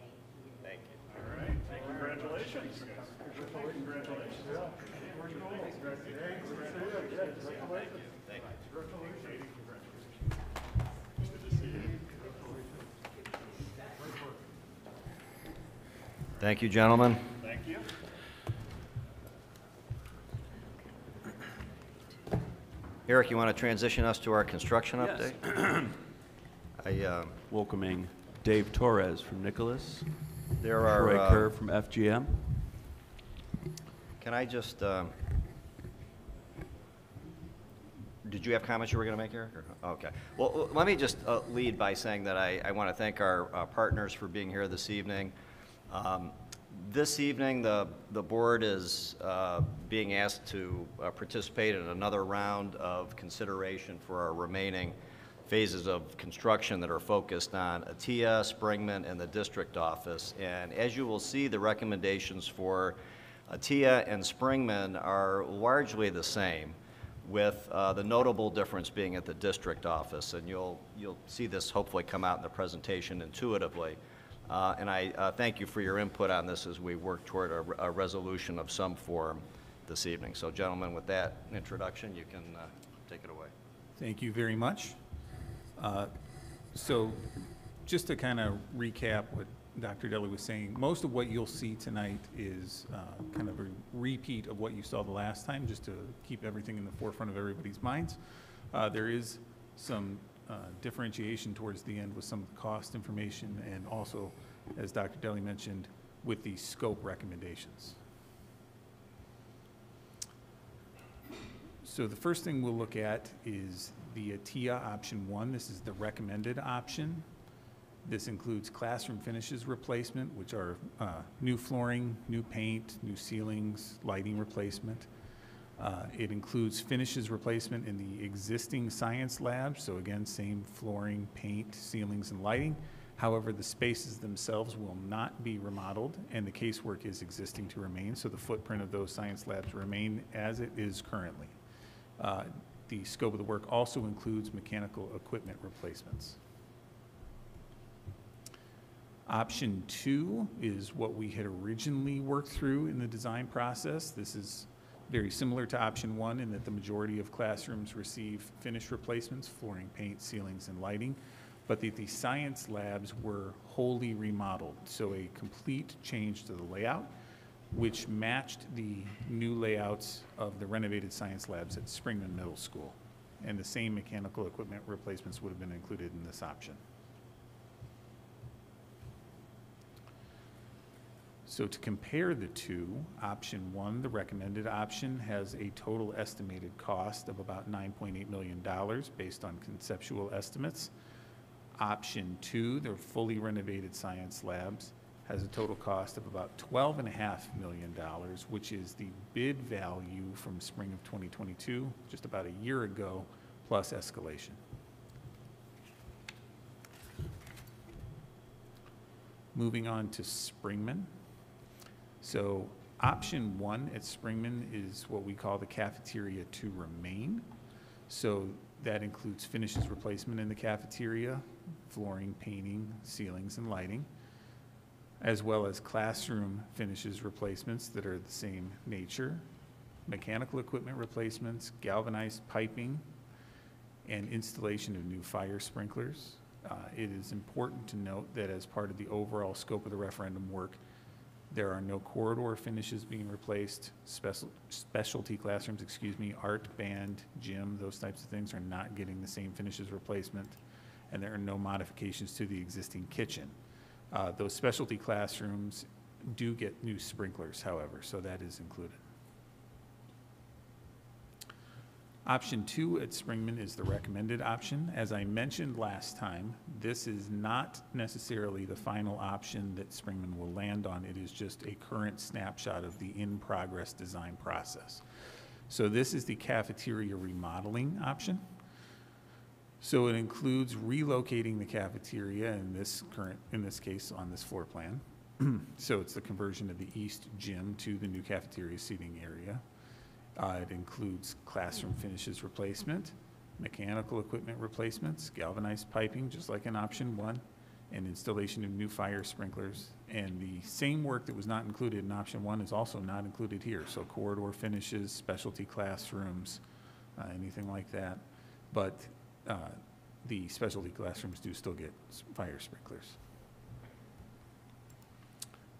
Thank you. Thank you. All right. Congratulations. Congratulations. Thank you, gentlemen. Thank you. Eric, you want to transition us to our construction Yes. update? Welcoming Dave Torres from Nicholas, There are, Troy Kerr from FGM. can I just, did you have comments you were going to make, Eric? Or- Okay. Well, let me just lead by saying that I want to thank our partners for being here this evening. This evening, the board is being asked to participate in another round of consideration for our remaining phases of construction that are focused on ATIA, Springman, and the district office. And as you will see, the recommendations for ATIA and Springman are largely the same, with the notable difference being at the district office. And you'll see this hopefully come out in the presentation intuitively. And I thank you for your input on this as we work toward a resolution of some form this evening. So gentlemen, with that introduction, you can take it away. Thank you very much. So just to kind of recap what Dr. Deli was saying, most of what you'll see tonight is kind of a repeat of what you saw the last time, just to keep everything in the forefront of everybody's minds. There is some differentiation towards the end with some of the cost information, and also, as Dr. Deli mentioned, with the scope recommendations. So the first thing we'll look at is the ATIA option 1. This is the recommended option. This includes classroom finishes replacement, which are new flooring, new paint, new ceilings, lighting replacement. It includes finishes replacement in the existing science labs. So again, same flooring, paint, ceilings, and lighting. However, the spaces themselves will not be remodeled, and the casework is existing to remain. So the footprint of those science labs remain as it is currently. The scope of the work also includes mechanical equipment replacements. Option 2 is what we had originally worked through in the design process. This is very similar to option 1 in that the majority of classrooms receive finish replacements, flooring, paint, ceilings, and lighting, but the science labs were wholly remodeled. So a complete change to the layout, which matched the new layouts of the renovated science labs at Springman Middle School. And the same mechanical equipment replacements would have been included in this option. So to compare the two, option 1, the recommended option, has a total estimated cost of about $9.8 million based on conceptual estimates. Option 2, the fully renovated science labs, has a total cost of about $12.5 million, which is the bid value from spring of 2022, just about a year ago, plus escalation. Moving on to Springman. So option 1 at Springman is what we call the cafeteria to remain. So that includes finishes replacement in the cafeteria, flooring, painting, ceilings, and lighting, as well as classroom finishes replacements that are the same nature, mechanical equipment replacements, galvanized piping, and installation of new fire sprinklers. It is important to note that as part of the overall scope of the referendum work, there are no corridor finishes being replaced. Specialty classrooms, art, band, gym, those types of things are not getting the same finishes replacement, and there are no modifications to the existing kitchen. Those specialty classrooms do get new sprinklers, however, so that is included. Option 2 at Springman is the recommended option. As I mentioned last time, this is not necessarily the final option that Springman will land on. It is just a current snapshot of the in-progress design process. So this is the cafeteria remodeling option. So it includes relocating the cafeteria in this case on this floor plan. So it's the conversion of the east gym to the new cafeteria seating area. It includes classroom finishes replacement, mechanical equipment replacements, galvanized piping, just like in option 1, and installation of new fire sprinklers. And the same work that was not included in option one is also not included here. So corridor finishes, specialty classrooms, anything like that. But the specialty classrooms do still get fire sprinklers.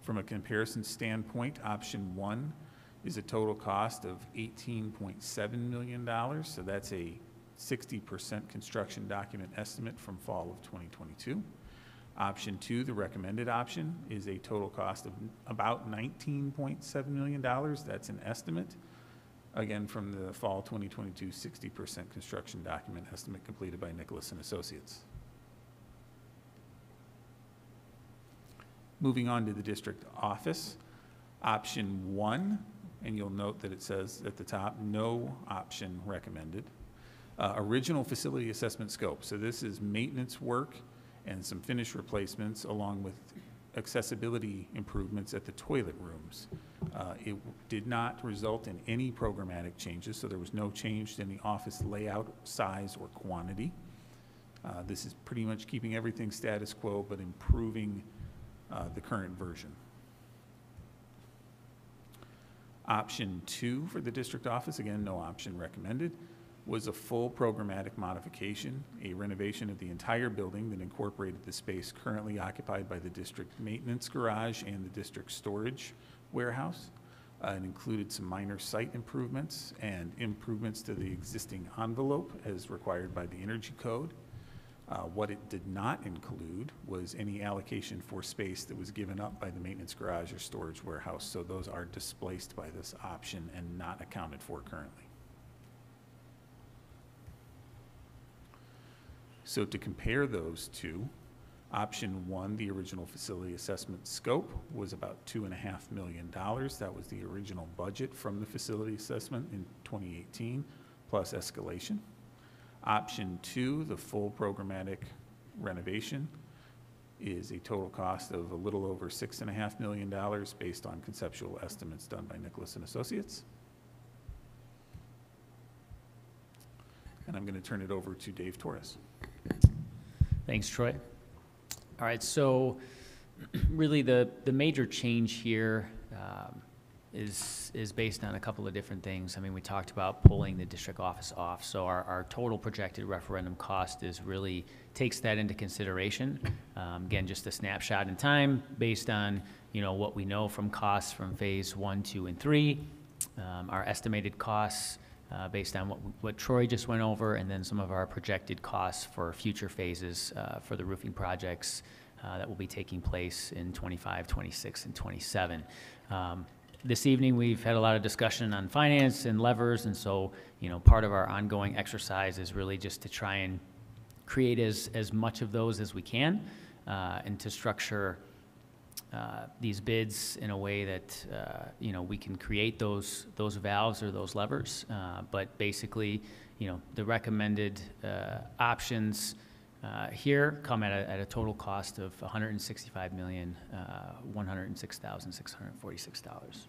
From a comparison standpoint, option one is a total cost of $18.7 million. So that's a 60% construction document estimate from fall of 2022. Option two, the recommended option, is a total cost of about $19.7 million. That's an estimate. Again, from the fall 2022 60% construction document estimate completed by Nicholas and Associates. Moving on to the district office, option one, and you'll note that it says at the top, no option recommended. Original facility assessment scope. So this is maintenance work and some finish replacements along with accessibility improvements at the toilet rooms. It did not result in any programmatic changes, so there was no change in the office layout, size, or quantity. This is pretty much keeping everything status quo, but improving the current version. Option two for the district office, again, no option recommended, was a full programmatic modification, a renovation of the entire building that incorporated the space currently occupied by the district maintenance garage and the district storage warehouse. It included some minor site improvements and improvements to the existing envelope as required by the energy code. What it did not include was any allocation for space that was given up by the maintenance garage or storage warehouse, so those are displaced by this option and not accounted for currently. So to compare those two, option one, the original facility assessment scope, was about $2.5 million. That was the original budget from the facility assessment in 2018, plus escalation. Option two, the full programmatic renovation, is a total cost of a little over $6.5 million based on conceptual estimates done by Nicholas and Associates. And I'm going to turn it over to Dave Torres. Thanks, Troy. All right, so really the major change here is based on a couple of different things. I mean, we talked about pulling the district office off, so our total projected referendum cost is really takes that into consideration. Again, just a snapshot in time based on what we know from costs from phase 1, 2, and 3, our estimated costs based on what Troy just went over, and then some of our projected costs for future phases for the roofing projects that will be taking place in 25, 26, and 27. This evening, we've had a lot of discussion on finance and levers, and so, part of our ongoing exercise is really just to try and create as much of those as we can, and to structure these bids in a way that, we can create those valves or those levers. But basically, the recommended options here come at a total cost of $165,106,646.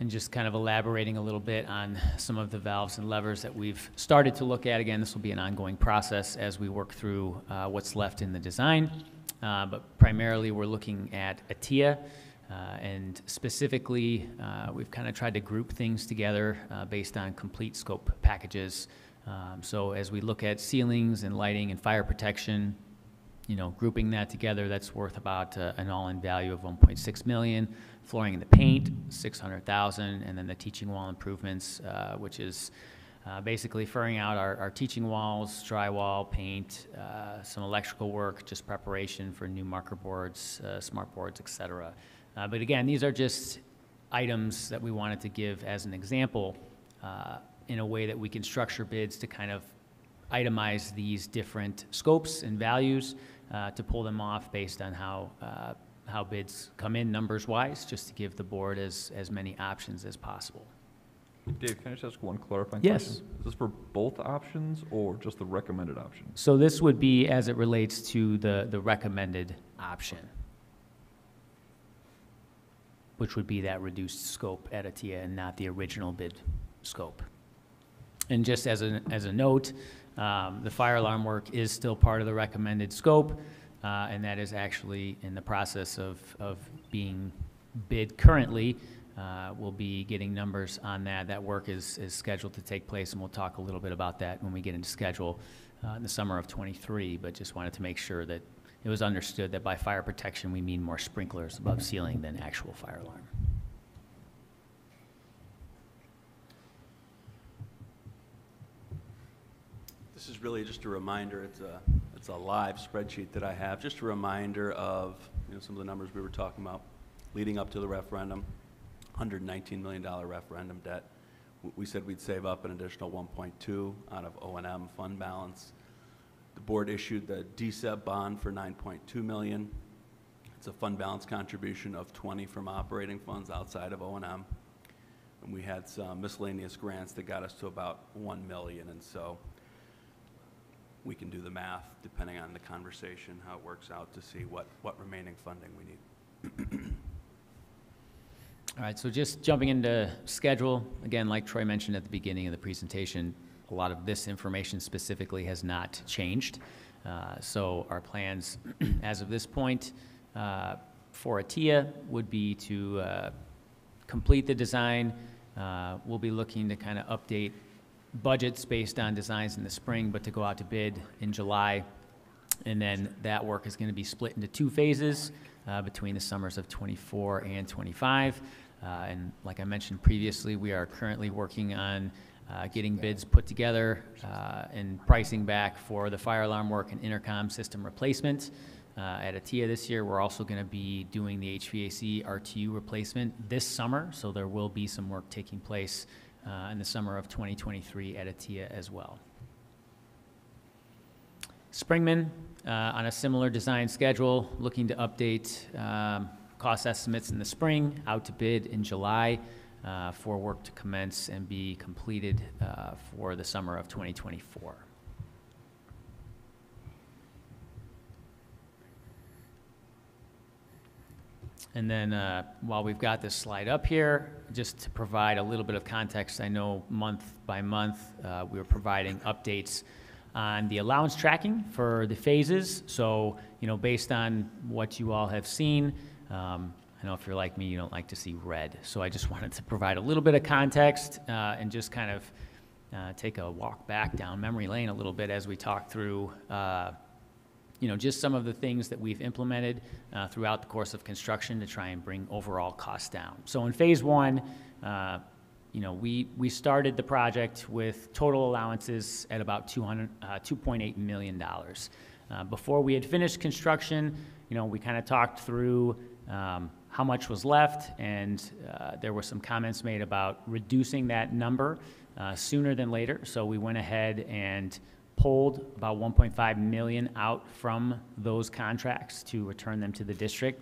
And just kind of elaborating a little bit on some of the valves and levers that we've started to look at. Again, this will be an ongoing process as we work through what's left in the design. But primarily, we're looking at ATIA. And specifically, we've kind of tried to group things together based on complete scope packages. So as we look at ceilings and lighting and fire protection, grouping that together, that's worth about an all-in value of $1.6 million. Flooring and the paint, $600,000, and then the teaching wall improvements, which is basically furring out our teaching walls, drywall, paint, some electrical work, just preparation for new marker boards, smart boards, et cetera. But again, these are just items that we wanted to give as an example in a way that we can structure bids to kind of itemize these different scopes and values to pull them off based on how bids come in numbers-wise, just to give the board as many options as possible. Dave, can I just ask one clarifying Yes. question? Is this for both options or just the recommended option? So this would be as it relates to the recommended option, which would be that reduced scope at ATIA and not the original bid scope. And just as a note, the fire alarm work is still part of the recommended scope, and that is actually in the process of being bid currently. We'll be getting numbers on that. That work is scheduled to take place, and we'll talk a little bit about that when we get into schedule in the summer of '23, but just wanted to make sure that it was understood that by fire protection, we mean more sprinklers above ceiling than actual fire alarm. This is really just a reminder. It's a live spreadsheet that I have. Just a reminder of some of the numbers we were talking about leading up to the referendum. $119 million referendum debt. We said we'd save up an additional 1.2 out of O&M fund balance. The board issued the DSEB bond for $9.2 million. It's a fund balance contribution of 20 from operating funds outside of O&M. And we had some miscellaneous grants that got us to about 1 million. And so we can do the math depending on the conversation, how it works out to see what remaining funding we need. All right, so just jumping into schedule, again, like Troy mentioned at the beginning of the presentation, a lot of this information specifically has not changed. So our plans as of this point for ATIA would be to complete the design. We'll be looking to kind of update budgets based on designs in the spring, but to go out to bid in July. And then that work is going to be split into 2 phases between the summers of '24 and '25. And like I mentioned previously, we are currently working on getting bids put together and pricing back for the fire alarm work and intercom system replacement. At ATIA this year, we're also going to be doing the HVAC RTU replacement this summer, so there will be some work taking place in the summer of 2023 at ATIA as well. Springman, on a similar design schedule, looking to update cost estimates in the spring, out to bid in July for work to commence and be completed for the summer of 2024. And then while we've got this slide up here, just to provide a little bit of context, I know month by month we were providing updates on the allowance tracking for the phases. So, based on what you all have seen, I know if you're like me, you don't like to see red. So I just wanted to provide a little bit of context and just kind of take a walk back down memory lane a little bit as we talk through just some of the things that we've implemented throughout the course of construction to try and bring overall costs down. So in phase 1, we started the project with total allowances at about $2.8 million. Before we had finished construction, we kind of talked through how much was left, and there were some comments made about reducing that number sooner than later. So we went ahead and pulled about $1.5 million out from those contracts to return them to the district.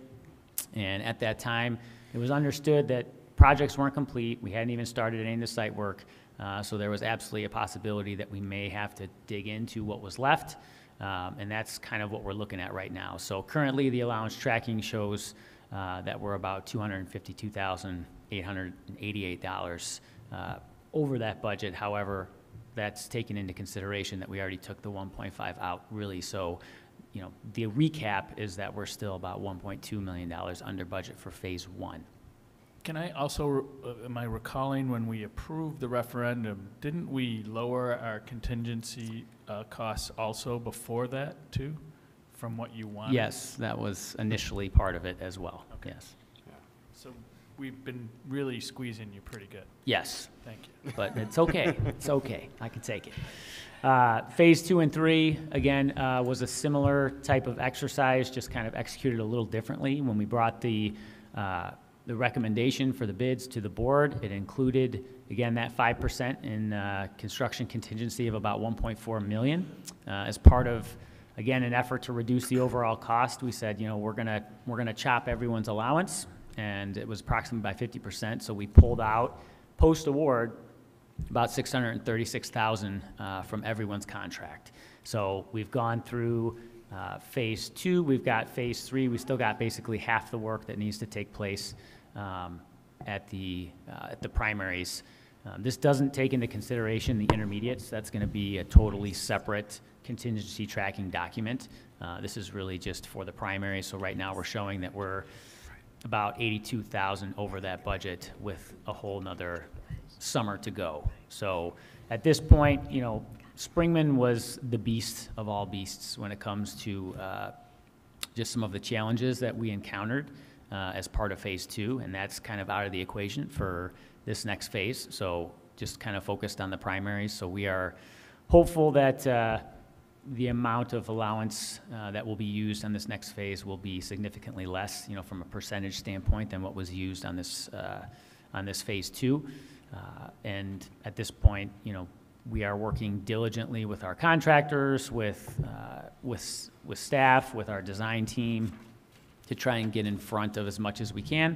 And at that time, it was understood that projects weren't complete. We hadn't even started any of the site work. So there was absolutely a possibility that we may have to dig into what was left. And that's kind of what we're looking at right now. So currently, the allowance tracking shows that we're about $252,888 over that budget. However, that's taken into consideration that we already took the 1.5 out, really. So, the recap is that we're still about $1.2 million under budget for phase 1. Can I also, am I recalling when we approved the referendum, didn't we lower our contingency costs also before that too, from what you wanted? Yes, that was initially part of it as well. Okay. Yes. So we've been really squeezing you pretty good. Yes. Thank you. But it's okay. It's okay. I can take it. Phase 2 and 3, again, was a similar type of exercise, just kind of executed a little differently. When we brought the recommendation for the bids to the board, it included, again, that 5% in construction contingency of about $1.4 million. As part of, again, an effort to reduce the overall cost, we said, we're gonna chop everyone's allowance, and it was approximately by 50%. So we pulled out post-award about $636,000 from everyone's contract. So we've gone through phase 2, we've got phase 3. We still got basically half the work that needs to take place at the primaries This doesn't take into consideration the intermediates. That's going to be a totally separate contingency tracking document. This is really just for the primary. So right now we're showing that we're about 82,000 over that budget with a whole nother summer to go. So at this point, you know, Springman was the beast of all beasts when it comes to just some of the challenges that we encountered as part of phase 2, and that's kind of out of the equation for this next phase. So just kind of focused on the primaries. So we are hopeful that the amount of allowance that will be used on this next phase will be significantly less, you know, from a percentage standpoint than what was used on this phase 2. And at this point, you know, we are working diligently with our contractors, with staff, with our design team to try and get in front of as much as we can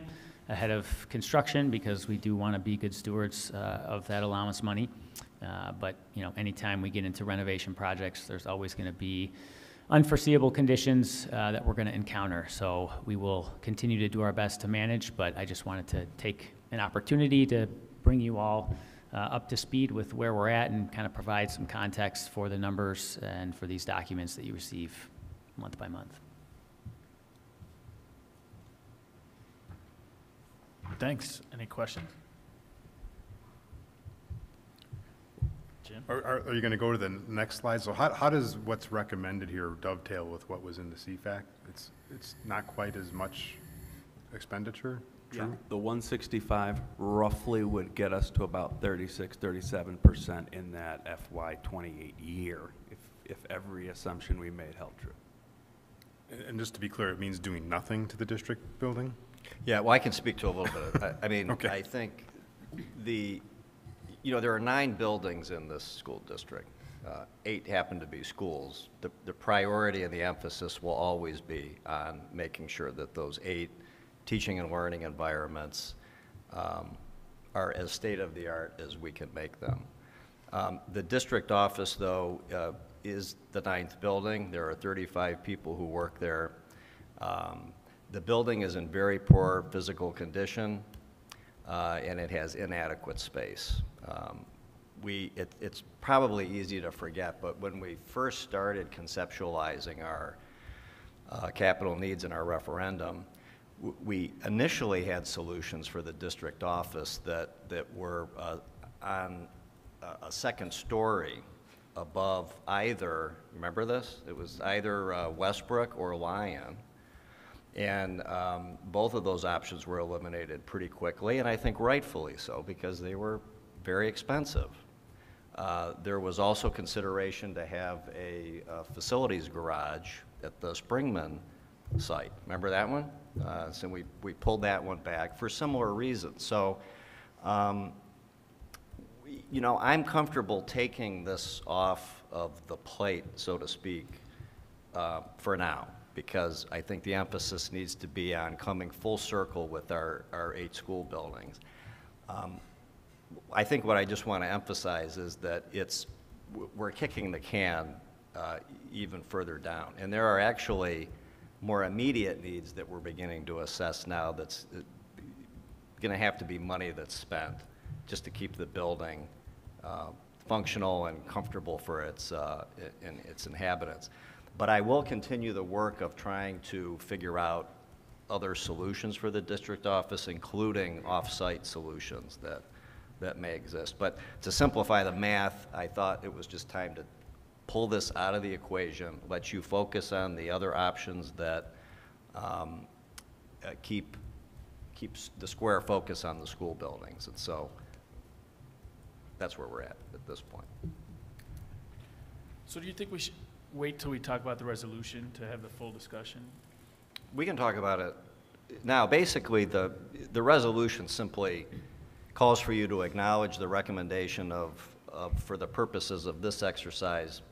ahead of construction, because we do want to be good stewards of that allowance money. But, you know, anytime we get into renovation projects, there's always going to be unforeseeable conditions that we're going to encounter. So we will continue to do our best to manage, but I just wanted to take an opportunity to bring you all up to speed with where we're at and kind of provide some context for the numbers and for these documents that you receive month by month. Thanks. Any questions? Jim? Are you going to go to the next slide? So how does what's recommended here dovetail with what was in the CFAC? It's not quite as much expenditure, true? The 165 roughly would get us to about 36-37% in that FY28 year, if every assumption we made held true. And just to be clear, it means doing nothing to the district building? Yeah, well, I can speak to a little bit of, I mean, Okay. I think you know, there are 9 buildings in this school district. 8 happen to be schools. The priority and the emphasis will always be on making sure that those 8 teaching and learning environments are as state-of-the-art as we can make them. The district office, though, is the 9th building. There are 35 people who work there. The building is in very poor physical condition, and it has inadequate space. It's probably easy to forget, but when we first started conceptualizing our capital needs in our referendum, we initially had solutions for the district office that were on a second story above either, remember this? It was either Westbrook or Lyon. And both of those options were eliminated pretty quickly, and I think rightfully so, because they were very expensive. There was also consideration to have a facilities garage at the Springman site. Remember that one? So we pulled that one back for similar reasons. So, you know, I'm comfortable taking this off of the plate, so to speak, for now, because I think the emphasis needs to be on coming full circle with our 8 school buildings. I think what I just want to emphasize is that we're kicking the can even further down. And there are actually more immediate needs that we're beginning to assess now that's going to have to be money that's spent just to keep the building functional and comfortable for its inhabitants. But I will continue the work of trying to figure out other solutions for the district office, including off-site solutions that may exist. But to simplify the math, I thought it was just time to pull this out of the equation, let you focus on the other options that keeps the square focus on the school buildings. And so that's where we're at this point. So do you think we should wait till we talk about the resolution to have the full discussion? We can talk about it now. Basically, the resolution simply calls for you to acknowledge the recommendation of for the purposes of this exercise,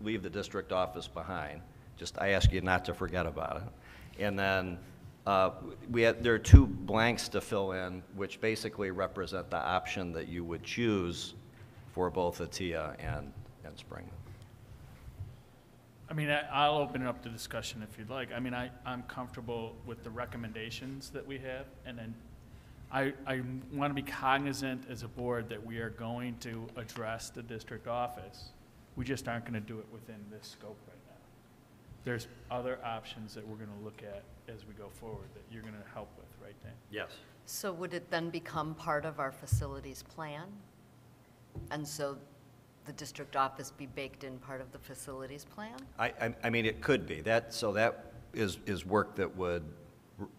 leave the district office behind. I ask you not to forget about it. And then there are 2 blanks to fill in, which basically represent the option that you would choose for both Atia and Springman. I mean, I'll open it up to discussion if you'd like. I mean, I'm comfortable with the recommendations that we have, and then I want to be cognizant as a board that we are going to address the district office. We just aren't going to do it within this scope right now. There's other options that we're going to look at as we go forward that you're going to help with, right, Dan? Yes. So would it then become part of our facilities plan? And so the district office be baked in part of the facilities plan? I mean, it could be. So that is work that would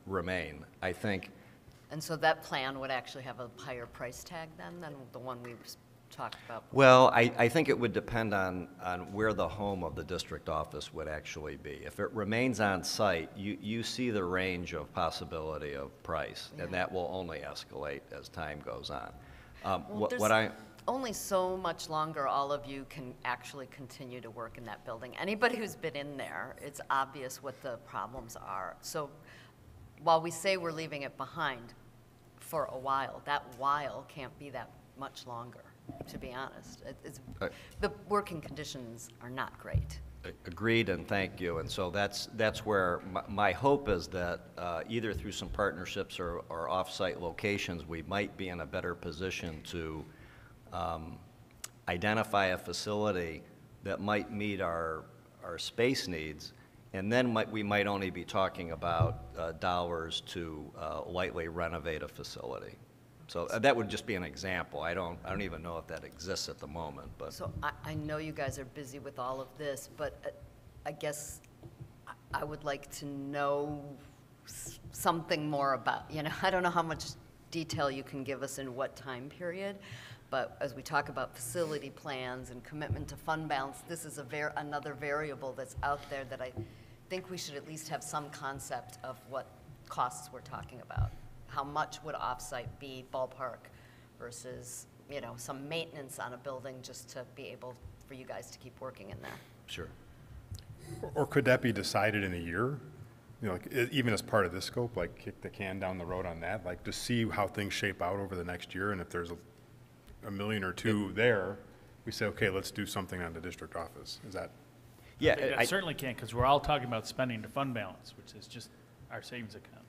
remain, I think. And so that plan would actually have a higher price tag then than the one we talked about? Well, I think it would depend on where the home of the district office would actually be. If it remains on site, you see the range of possibility of price, and that will only escalate as time goes on. Well, only so much longer all of you can actually continue to work in that building. Anybody who's been in there, it's obvious what the problems are. So while we say we're leaving it behind for a while, that while can't be that much longer, to be honest. The working conditions are not great. Agreed, and thank you. And so that's where my hope is that either through some partnerships or off-site locations, we might be in a better position to identify a facility that might meet our space needs, and then we might only be talking about dollars to lightly renovate a facility. So that would just be an example. I don't even know if that exists at the moment, but. So I know you guys are busy with all of this, but I guess I would like to know something more about, I don't know how much detail you can give us in what time period, but as we talk about facility plans and commitment to fund balance, this is another variable that's out there that I think we should at least have some concept of what costs we're talking about. How much would offsite be ballpark versus, some maintenance on a building just to be able for you guys to keep working in there? Sure. Or could that be decided in a year? Like even as part of this scope, like kick the can down the road on that, like to see how things shape out over the next year, and if there's a million or two there, we say, okay, let's do something on the district office. Is that? Yeah, I certainly can't, because we're all talking about spending the fund balance, which is just our savings account.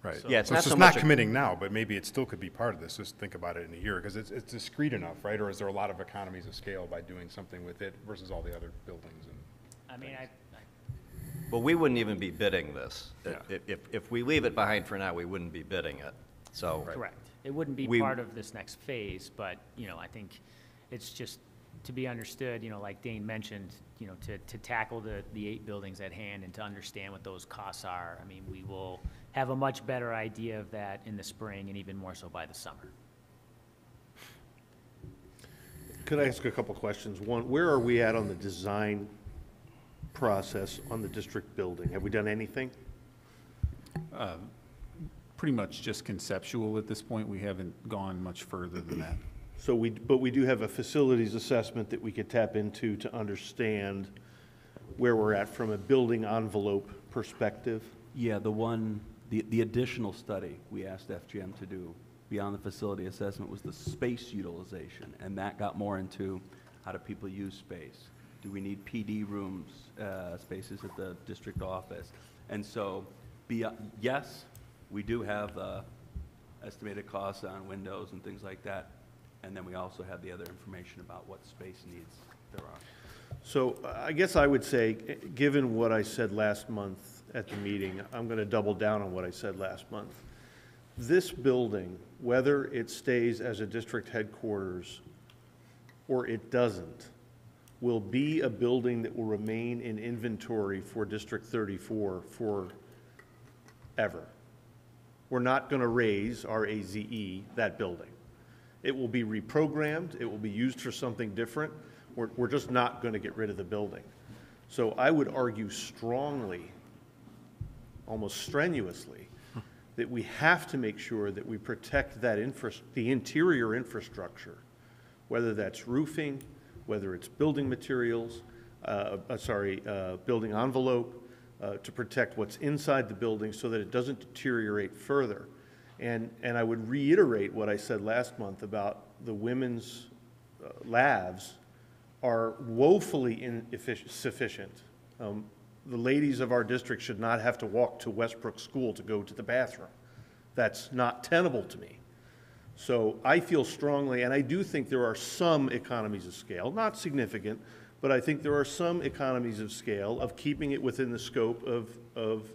Right. So- Yeah, it's So not it's so just much not committing now, but maybe it still could be part of this. Just think about it in a year, because it's discrete enough, right? Or is there a lot of economies of scale by doing something with it versus all the other buildings? And Well, we wouldn't even be bidding this. Yeah. If we leave it behind for now, we wouldn't be bidding it. So. Correct. It wouldn't be part of this next phase, but, I think it's just to be understood, like Dane mentioned, to tackle the 8 buildings at hand and to understand what those costs are. I mean, we will have a much better idea of that in the spring and even more so by the summer. Could I ask a couple questions? One, where are we at on the design process on the district building? Have we done anything? Pretty much just conceptual at this point. We haven't gone much further than that. So but we do have a facilities assessment that we could tap into to understand where we're at from a building envelope perspective. Yeah, the additional study we asked FGM to do beyond the facility assessment was the space utilization, and that got more into how do people use space? Do we need PD rooms, spaces at the district office? And so, yes, we do have estimated costs on windows and things like that, and then we also have the other information about what space needs there are. So I guess I would say, given what I said last month at the meeting, I'm going to double down on what I said last month. This building, whether it stays as a district headquarters or it doesn't, will be a building that will remain in inventory for District 34 forever. We're not going to raise, R-A-Z-E, that building. It will be reprogrammed. It will be used for something different. We're just not going to get rid of the building. So I would argue strongly, almost strenuously, that we have to make sure that we protect that the interior infrastructure, whether that's roofing, whether it's building materials, building envelope, to protect what's inside the building so that it doesn't deteriorate further. And I would reiterate what I said last month about the women's labs are woefully insufficient. The ladies of our district should not have to walk to Westbrook School to go to the bathroom. That's not tenable to me. So I feel strongly, and I do think there are some economies of scale, not significant, but I think there are some economies of scale of keeping it within the scope of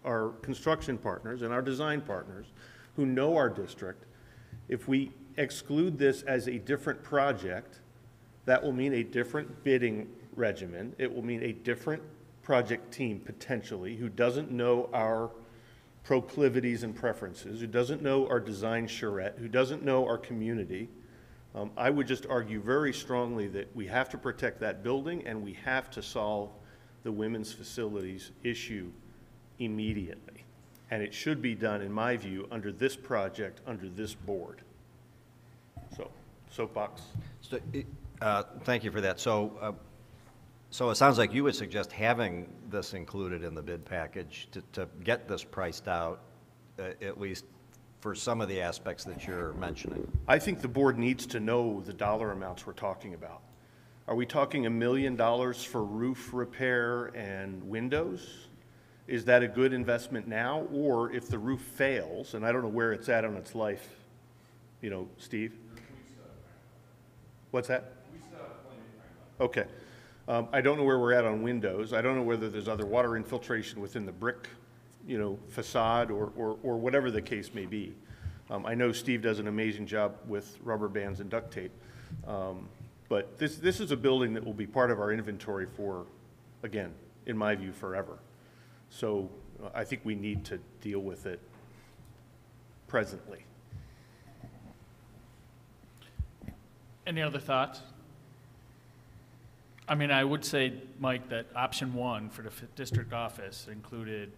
our construction partners and our design partners who know our district. If we exclude this as a different project, that will mean a different bidding regimen. It will mean a different project team potentially who doesn't know our proclivities and preferences, who doesn't know our design charrette, who doesn't know our community. I would just argue very strongly that we have to protect that building and we have to solve the women's facilities issue immediately. And it should be done, in my view, under this project, under this board. So, soapbox. So, thank you for that. So it sounds like you would suggest having this included in the bid package to get this priced out, at least for some of the aspects that you're mentioning. I think the board needs to know the dollar amounts we're talking about. Are we talking $1 million for roof repair and windows? Is that a good investment now? Or if the roof fails, and I don't know where it's at on its life, you know, Steve? What's that? Okay. I don't know where we're at on windows. I don't know whether there's other water infiltration within the brick, you know, facade or whatever the case may be. I know Steve does an amazing job with rubber bands and duct tape. But this is a building that will be part of our inventory for, again, in my view, forever. So I think we need to deal with it presently. Any other thoughts? I mean, I would say, Mike, that option one for the district office included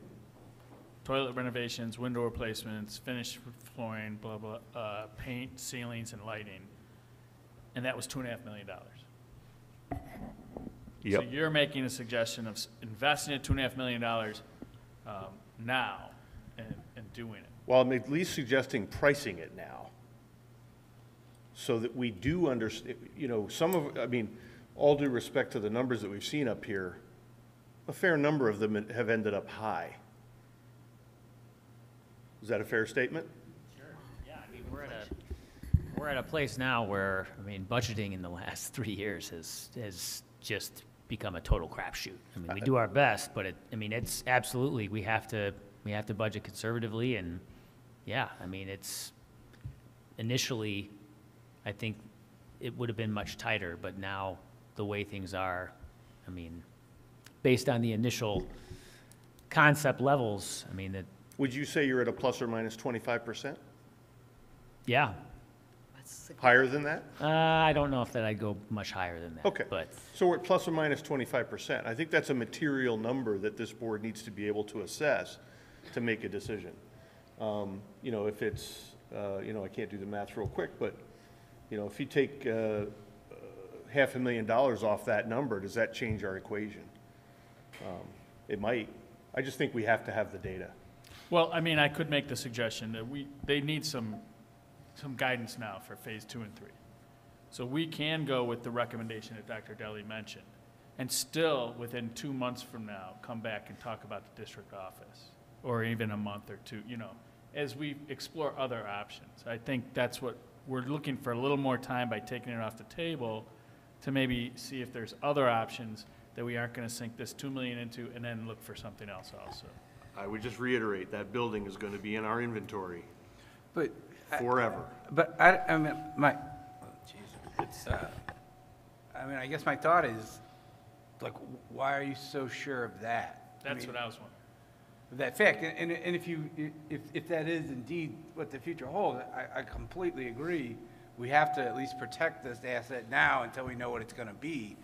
toilet renovations, window replacements, finished flooring, blah, blah, paint, ceilings, and lighting. And that was $2.5 million. Yep. So you're making a suggestion of investing at $2.5 million now and doing it. Well, I'm at least suggesting pricing it now so that we do understand, you know, I mean, all due respect to the numbers that we've seen up here, a fair number of them have ended up high. Is that a fair statement? Sure. Yeah, I mean, we're at a place now where, I mean, budgeting in the last 3 years has just become a total crapshoot. I mean, we do our best, but it's absolutely, we have to budget conservatively, and yeah, I mean, it's initially, I think it would have been much tighter, but now the way things are, I mean, based on the initial concept levels, I mean, Would you say you're at a plus or minus 25%? yeah. Higher than that? I don't know if that I'd go much higher than that. Okay. But So we're at plus or minus 25%. I think that's a material number that this board needs to be able to assess to make a decision. You know, if it's, you know, I can't do the math real quick, but, you know, if you take $500,000 off that number, does that change our equation? It might. I just think we have to have the data. Well, I mean, I could make the suggestion that they need some guidance now for phase 2 and 3. So we can go with the recommendation that Dr. Deli mentioned and still, within 2 months from now, come back and talk about the district office, or even a month or two, you know, as we explore other options. I think that's what we're looking for, a little more time by taking it off the table to maybe see if there's other options that we aren't going to sink this $2 million into and then look for something else also. I would just reiterate, that building is going to be in our inventory But forever. I mean, I mean, I guess my thought is, like, why are you so sure of that? That's what I was wondering. That fact, and if that is indeed what the future holds, I completely agree. We have to at least protect this asset now until we know what it's going to be.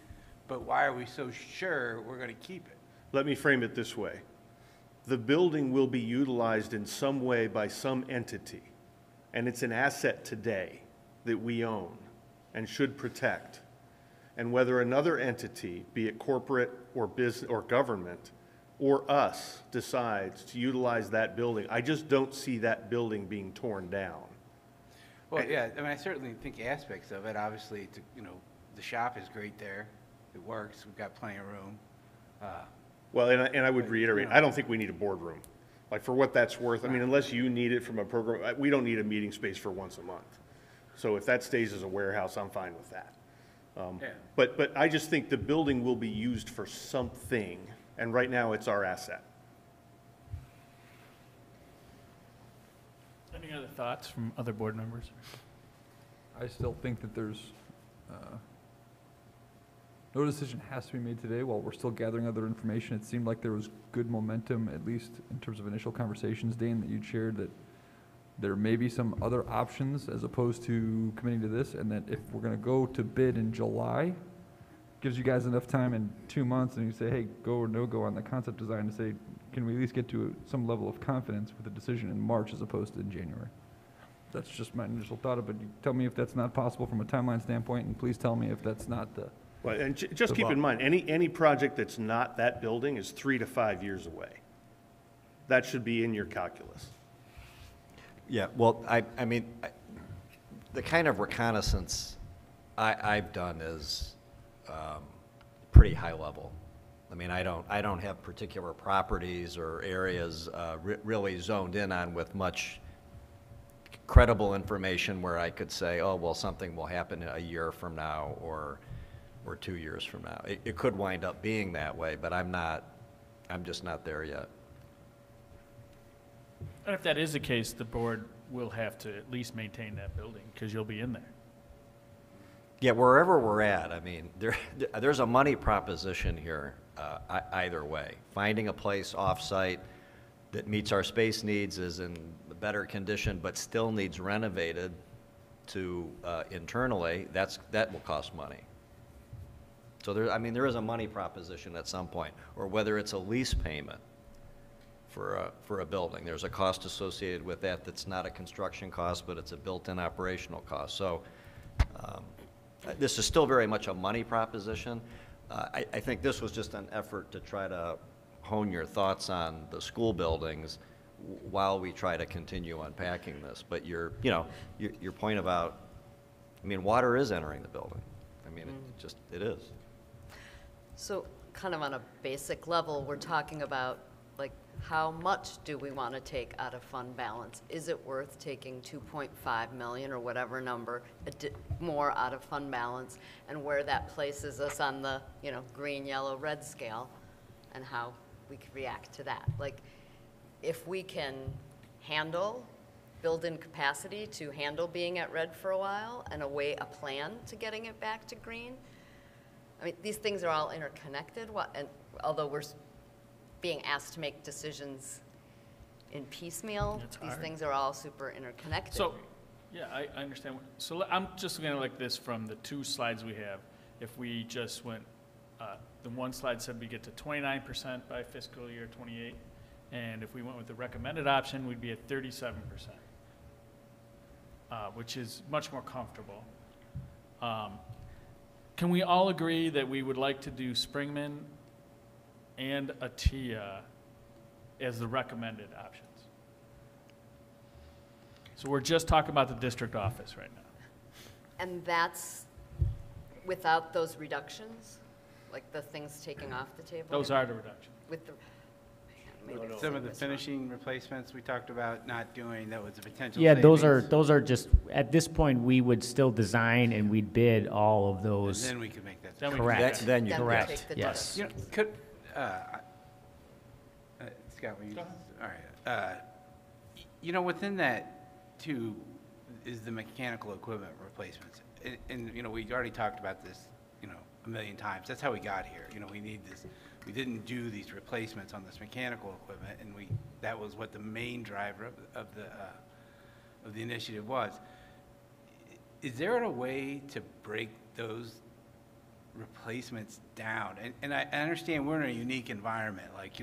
But why are we so sure we're going to keep it? Let me frame it this way. The building will be utilized in some way by some entity, and it's an asset today that we own and should protect. And whether another entity, be it corporate or business or government, or us, decides to utilize that building, I just don't see that building being torn down. Well, yeah, I mean, I certainly think aspects of it. Obviously, you know, the shop is great there. It works. We've got plenty of room. Well, and I would reiterate, I don't think we need a boardroom. Like, for what that's worth, I mean, unless you need it from a program, we don't need a meeting space for once a month. So if that stays as a warehouse, I'm fine with that. Yeah. But I just think the building will be used for something, and right now it's our asset. Any other thoughts from other board members? I still think that there's, no decision has to be made today while we're still gathering other information. It seemed like there was good momentum, at least in terms of initial conversations, Dane, that you'd shared, that there may be some other options as opposed to committing to this, and that if we're gonna go to bid in July, gives you guys enough time in 2 months, and you say, hey, go or no go on the concept design, to say, can we at least get to some level of confidence with a decision in March as opposed to in January? That's just my initial thought of it. You tell me if that's not possible from a timeline standpoint, and please tell me if that's not the. Well, and just keep in mind, any project that's not that building is 3 to 5 years away. That should be in your calculus. Yeah, well, I mean, the kind of reconnaissance I've done is pretty high level. I mean, I don't have particular properties or areas really zoned in on with much credible information where I could say, oh, well, something will happen a year from now or 2 years from now. It could wind up being that way, but I'm just not there yet. And if that is the case, the board will have to at least maintain that building, because you'll be in there. Yeah, wherever we're at, I mean, there's a money proposition here either way. Finding a place off-site that meets our space needs, is in better condition, but still needs renovated to internally, that will cost money. So there is a money proposition at some point, or whether it's a lease payment for a building. There's a cost associated with that that's not a construction cost, but it's a built-in operational cost. So this is still very much a money proposition. I think this was just an effort to try to hone your thoughts on the school buildings while we try to continue unpacking this. But your point about, I mean, water is entering the building. I mean, it is. So kind of on a basic level, we're talking about, like, how much do we want to take out of fund balance? Is it worth taking 2.5 million or whatever number more out of fund balance, and where that places us on the, green, yellow, red scale, and how we could react to that? Like, if we can build in capacity to handle being at red for a while and a plan to getting it back to green. I mean, these things are all interconnected, and although we're being asked to make decisions in piecemeal, these things are all super interconnected. So, yeah, I understand. So I'm just looking at it like this from the 2 slides we have. If we just went, the one slide said we get to 29% by fiscal year 28, and if we went with the recommended option, we'd be at 37%, which is much more comfortable. Can we all agree that we would like to do Springman and ATIA as the recommended options? So we're just talking about the district office right now. And that's without those reductions, like the things taken off the table? Those are the reductions. With the, Some of the finishing replacements we talked about not doing, that was a potential Yeah, savings. those are just, at this point, we would still design and we'd bid all of And those. then we could make that. Then we Correct. can- Then you Then we Correct, take the yes. Could, Scott, will you, all right. Within that too is the mechanical equipment replacements. And we already talked about this, a million times. That's how we got here. We need this. We didn't do these replacements on this mechanical equipment, and that was what the main driver of the initiative was. Is there a way to break those replacements down? And I understand we're in a unique environment. Like,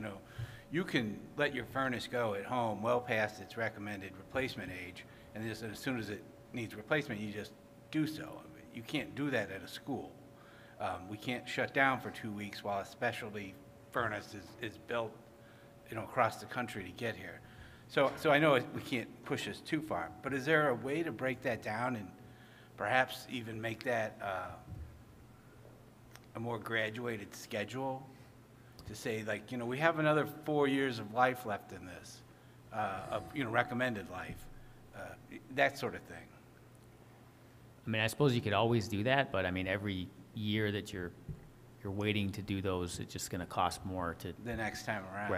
you can let your furnace go at home well past its recommended replacement age, and just as soon as it needs replacement, you just do so. You can't do that at a school. We can't shut down for 2 weeks while a specialty furnace is built, across the country to get here. So I know we can't push us too far, but is there a way to break that down and perhaps even make that a more graduated schedule to say, like, we have another 4 years of life left in this. of, recommended life, that sort of thing. I mean, I suppose you could always do that, but I mean, every year that you're waiting to do those, it's just gonna cost more to. The next time around.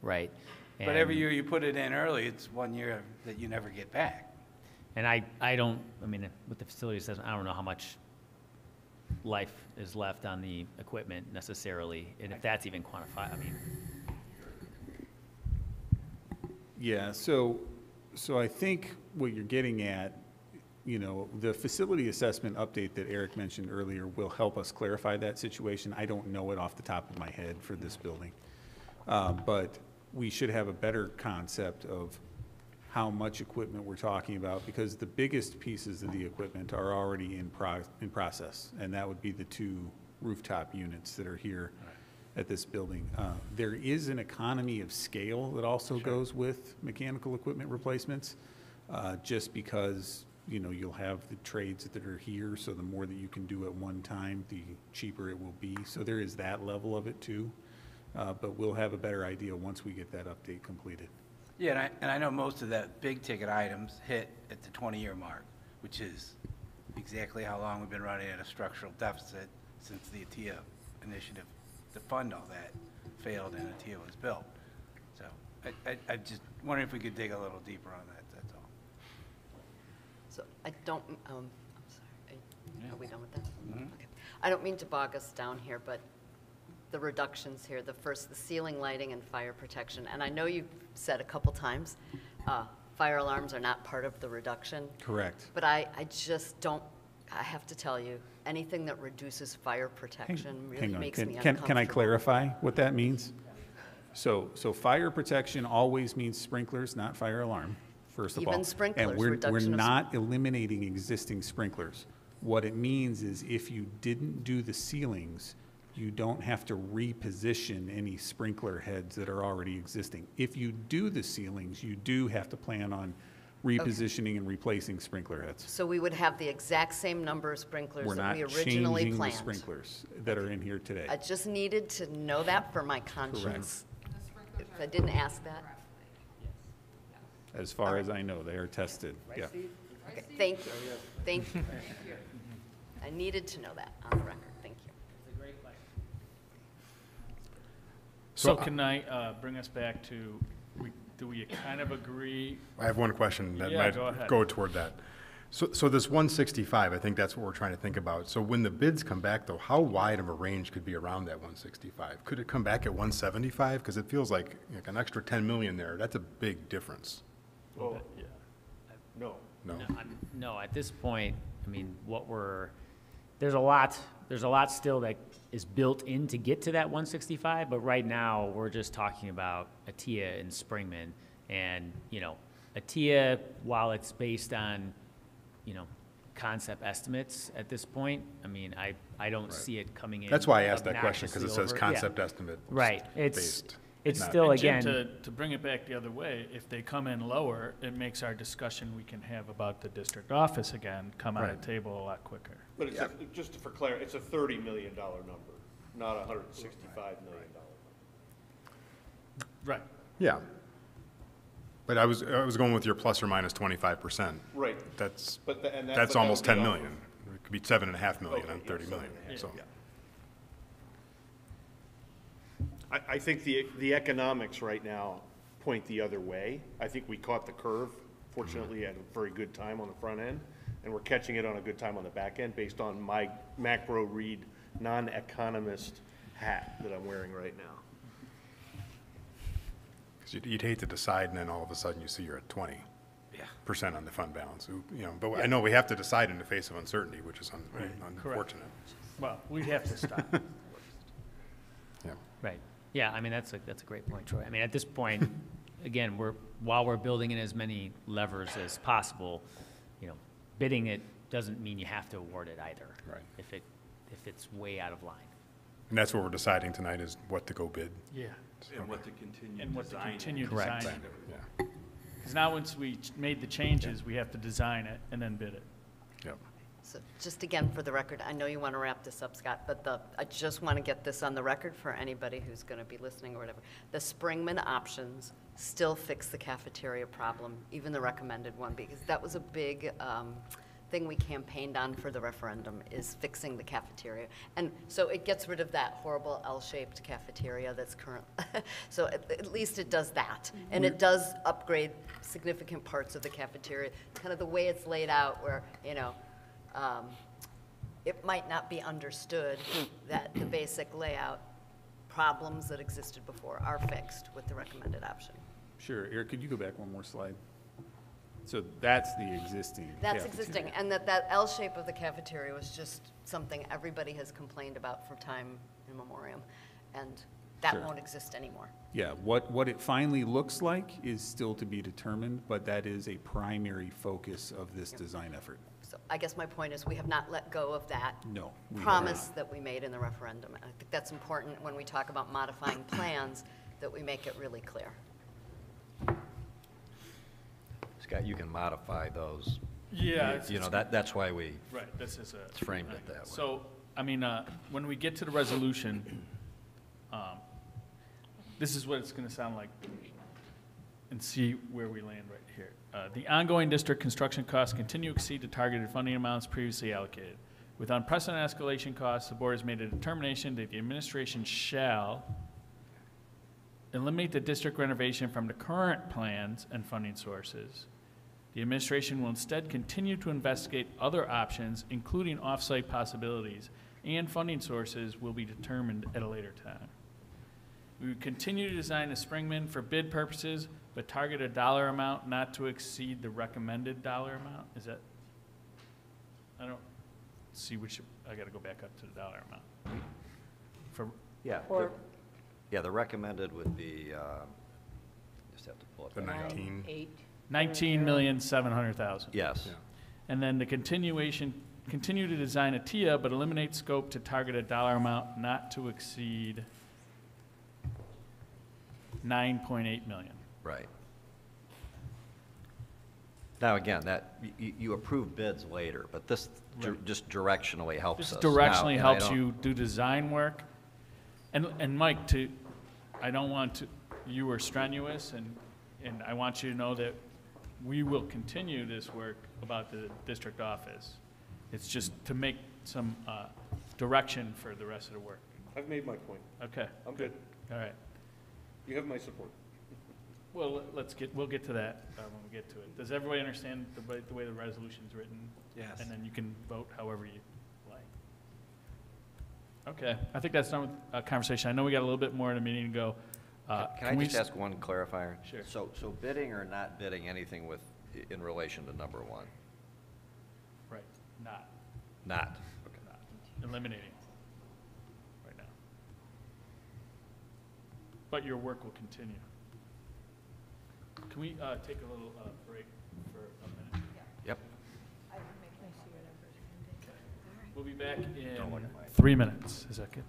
Right. But every And- year you put it in early, it's 1 year that you never get back. And I don't, I mean, with the facility assessment, I don't know how much life is left on the equipment necessarily, and if that's even quantified, I mean. Yeah, so I think what you're getting at, the facility assessment update that Eric mentioned earlier will help us clarify that situation. I don't know it off the top of my head for this building. But we should have a better concept of how much equipment we're talking about, because the biggest pieces of the equipment are already in process, and that would be the 2 rooftop units that are here at this building. There is an economy of scale that also goes with mechanical equipment replacements, just because, you'll have the trades that are here, so the more that you can do at one time, the cheaper it will be. So there is that level of it too, but we'll have a better idea once we get that update completed. Yeah, and I know most of the big ticket items hit at the 20-year mark, which is exactly how long we've been running at a structural deficit since the ATIA initiative to fund all that failed and ATIA was built. So I just wondering if we could dig a little deeper on that, that's all. So I don't, I'm sorry, are we done with that? Okay. I don't mean to bog us down here, but the reductions here, the ceiling lighting and fire protection, and I know you've said a couple times, fire alarms are not part of the reduction. Correct. But I just don't, I have to tell you, anything that reduces fire protection really Hang on, makes me can uncomfortable. I clarify what that means? So fire protection always means sprinklers, not fire alarm, first of all. Even sprinklers, And we're reduction of not eliminating existing sprinklers. What it means is if you didn't do the ceilings, you don't have to reposition any sprinkler heads that are already existing. If you do the ceilings, you do have to plan on repositioning and replacing sprinkler heads. So we would have the exact same number of sprinklers We're that not we originally changing the planned. sprinklers that are in here today. I just needed to know that for my conscience. If I didn't ask that. As far as I know, they are tested, yeah. Okay, thank you. Thank you. I needed to know that on the record. Thank you. So can I bring us back to, do we kind of agree? I have one question that Yeah, go ahead. might go toward that. So this 165, I think that's what we're trying to think about. So when the bids come back, though, how wide of a range could be around that 165? Could it come back at 175? Because it feels like an extra 10 million there, that's a big difference. Well, no. No? No, at this point, I mean, there's a lot still that is built in to get to that 165, but right now, we're just talking about ATIA and Springman. And, ATIA, while it's based on, concept estimates at this point, I mean, I don't see it coming in. That's why I asked that question, because it obnoxiously says over- concept estimate. Right, based. it's not- still, And Jim, again. to bring it back the other way, if they come in lower, it makes our discussion we can have about the district office again come on Right. the table a lot quicker. But it's, just for clarity, it's a $30 million number, not a $165 million number. Right. Yeah. But I was going with your plus or minus 25%. Right. That's, But and that- that's but that almost would be 10 off million. It could be 7.5 million Okay, on yeah, 30 million, 7.5, so. yeah. I think the economics right now point the other way. I think we caught the curve, fortunately, at a very good time on the front end, and we're catching it on a good time on the back end based on my macro read, non-economist hat that I'm wearing right now. 'Cause you'd hate to decide and then all of a sudden you see you're at 20% on the fund balance. But I know we have to decide in the face of uncertainty, which is unfortunate. Well, we have to stop. Yeah. Right. Yeah, I mean, that's a great point, Troy. I mean, at this point, again, while we're building in as many levers as possible, bidding it doesn't mean you have to award it either. Right. If it's way out of line. And that's what we're deciding tonight is what to go bid. Yeah. And what to continue And what to designing. continue Correct. designing. Yeah. Because now once we made the changes, we have to design it and then bid it. Yep. So just again, for the record, I know you want to wrap this up, Scott, but I just want to get this on the record for anybody who's going to be listening or whatever. The Springman options still fix the cafeteria problem, even the recommended one, because that was a big thing we campaigned on for the referendum, is fixing the cafeteria. And so it gets rid of that horrible L-shaped cafeteria that's current. So at least it does that. And it does upgrade significant parts of the cafeteria, kind of the way it's laid out where, you know, it might not be understood that the basic layout problems that existed before are fixed with the recommended option. Sure, Eric, could you go back one more slide? So that's the existing That's cafeteria. existing, and that L shape of the cafeteria was just something everybody has complained about for time immemorial, and that Sure. won't exist anymore. Yeah, what it finally looks like is still to be determined, but that is a primary focus of this design effort. So I guess my point is we have not let go of that No. we have promise not. that we made in the referendum. And I think that's important when we talk about modifying plans, that we make it really clear. Scott, you can modify those. Yeah, You know, that's why we Right, this is a. It's framed it that way. So, I mean, when we get to the resolution, this is what it's gonna sound like, and see where we land right here. The ongoing district construction costs continue to exceed the targeted funding amounts previously allocated. With unprecedented escalation costs, the board has made a determination that the administration shall eliminate the district renovation from the current plans and funding sources. The administration will instead continue to investigate other options, including off-site possibilities, and funding sources will be determined at a later time. We would continue to design the Springman for bid purposes, but target a dollar amount not to exceed the recommended dollar amount. Is that, I don't see which, I gotta go back up to the dollar amount. For, Yeah. Or Yeah, the recommended would be, just have to pull it The back up. 19. 19,700,000. Yes. And then the continue to design a TIA, but eliminate scope to target a dollar amount not to exceed 9.8 million. Right. Now, again, that, you approve bids later, but this Right. just directionally helps This us. directionally Now, and I helps don't- you do design work. And Mike, I don't want to, you were strenuous, and I want you to know that we will continue this work about the district office. It's just to make some direction for the rest of the work. I've made my point. Okay. I'm good. All right. You have my support. Well, we'll get to that when we get to it. Does everybody understand the way the resolution's written? Yes. And then you can vote however you like. Okay, I think that's done with conversation. I know we got a little bit more in a meeting to go. Can I just ask one clarifier? Sure. So bidding or not bidding anything in relation to number one? Right, not. Not. Not. Eliminating right now. But your work will continue. Can we take a little break for a minute? Yep. We'll be back in Don't look at my- 3 minutes. Is that good?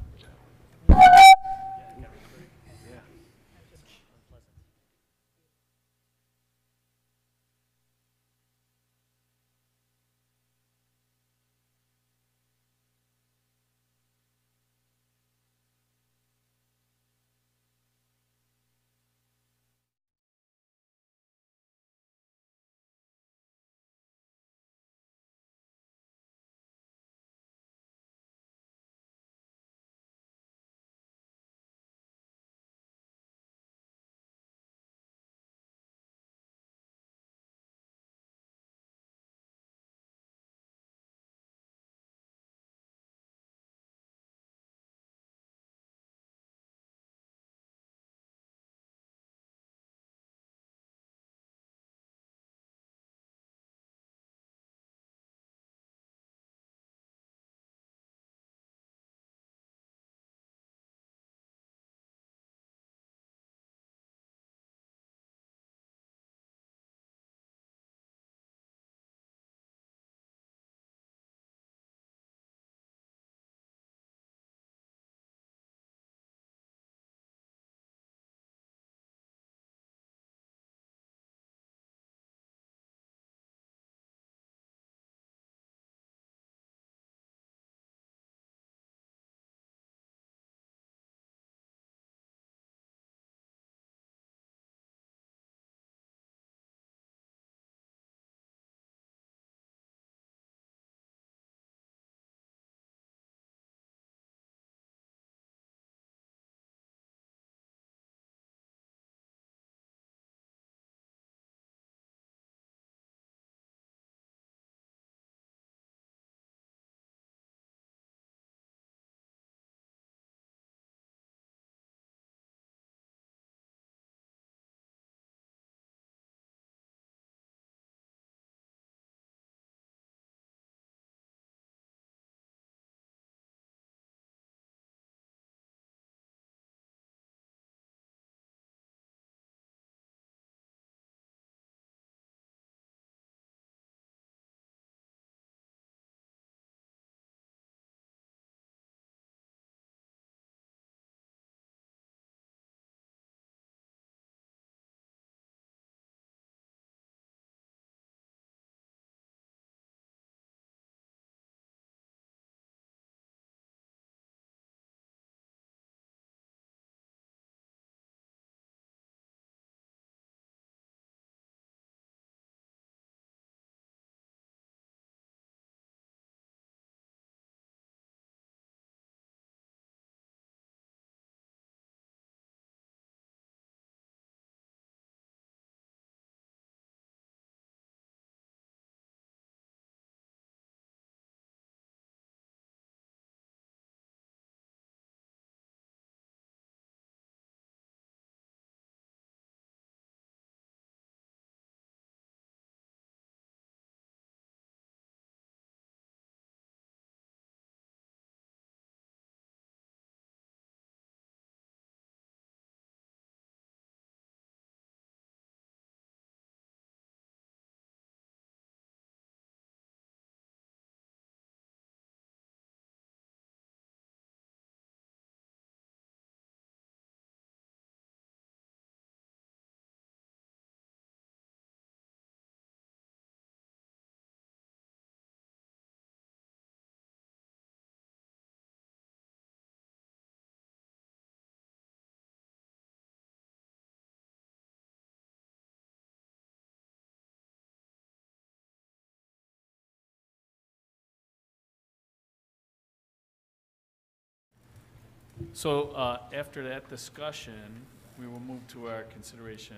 So after that discussion, we will move to our consideration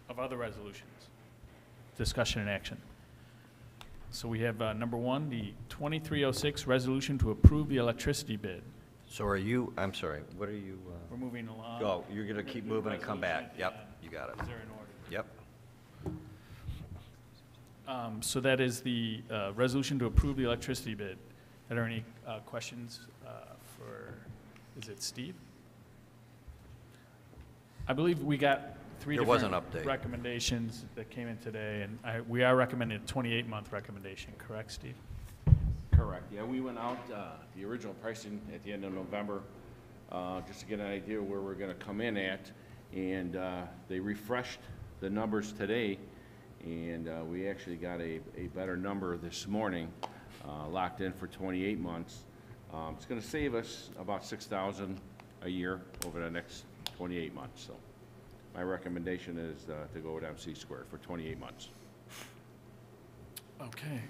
of other resolutions. Discussion and action. So we have number one, the 2306 resolution to approve the electricity bid. So are you, I'm sorry, what are you? We're moving along. Oh, you're going to keep moving and come back. Resolution. Yep, you got it. Is there an order? Yep. So that is the resolution to approve the electricity bid. Are there any questions for, is it Steve? I believe we got three There was different an update. recommendations that came in today, and we are recommending a 28-month recommendation, correct, Steve? Correct, yeah, we went out, the original pricing at the end of November, just to get an idea where we're gonna come in at, and they refreshed the numbers today, and we actually got a better number this morning, locked in for 28 months. It's gonna save us about $6,000 a year over the next 28 months, so my recommendation is to go with MC squared for 28 months. Okay.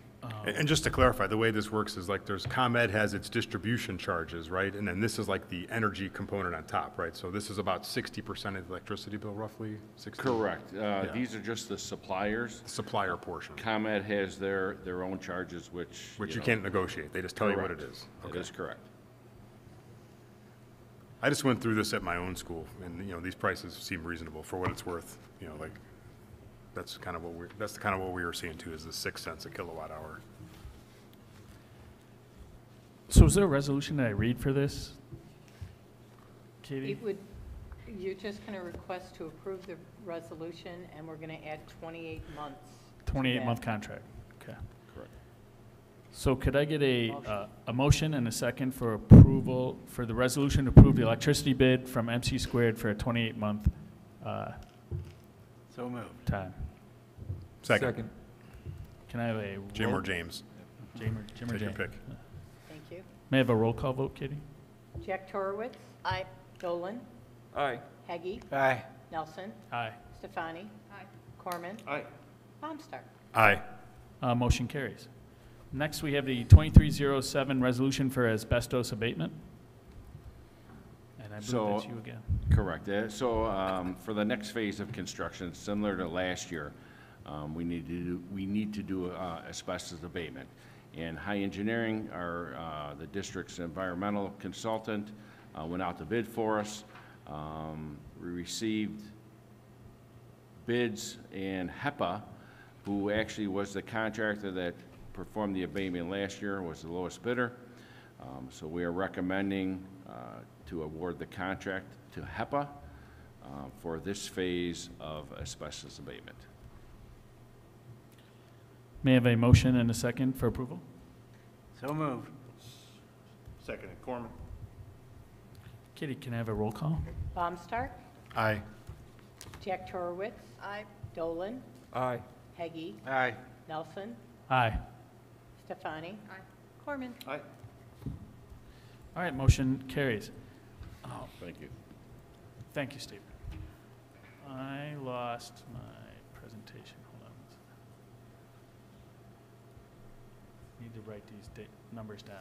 And just to clarify, the way this works is like there's, ComEd has its distribution charges, right? And then this is like the energy component on top, right? So this is about 60% of the electricity bill, roughly? 60? Correct. These are just the suppliers. Supplier portion. ComEd has their own charges, which You know, can't negotiate, they just tell you what it correct. is. It Okay. is correct. I just went through this at my own school, and, you know, these prices seem reasonable for what it's worth, you know, like, that's kind of what we were seeing too, is the 6 cents a kilowatt hour. So is there a resolution that I read for this? Katie? It would, you're just going to request to approve the resolution, and we're going to add 28 months. to 28-month that. contract, okay. Correct. So could I get Motion. a motion and a second for approval, for the resolution to approve the electricity bid from MC squared for a 28-month So moved. time? Second. Can I have a? Jim roll- or James? Jim or Take your Jane? pick. Thank you. May I have a roll call vote, Katie? Jack Torowitz, Aye. Dolan, Aye. Heggie, Aye. Nelson, Aye. Stefani. Corman. Aye. Baumstark. Aye. Motion carries. Next, we have the 2307 resolution for asbestos abatement. And I believe that's So- you again. Correct. So for the next phase of construction, similar to last year, we need to do asbestos abatement. And High Engineering, the district's environmental consultant, went out to bid for us. We received bids, and HEPA, who actually was the contractor that performed the abatement last year, was the lowest bidder. So we are recommending to award the contract to HEPA for this phase of asbestos abatement. May I have a motion and a second for approval? So moved. Second, Corman. Katie, can I have a roll call? Baumstark, Aye. Jack Torowitz, Aye. Dolan, Aye. Heggie, Aye. Nelson, Aye. Stefani. Corman. Aye. All right, motion carries. Oh, Thank you. thank you, Steve. I lost my presentation. Hold on. Need to write these numbers down.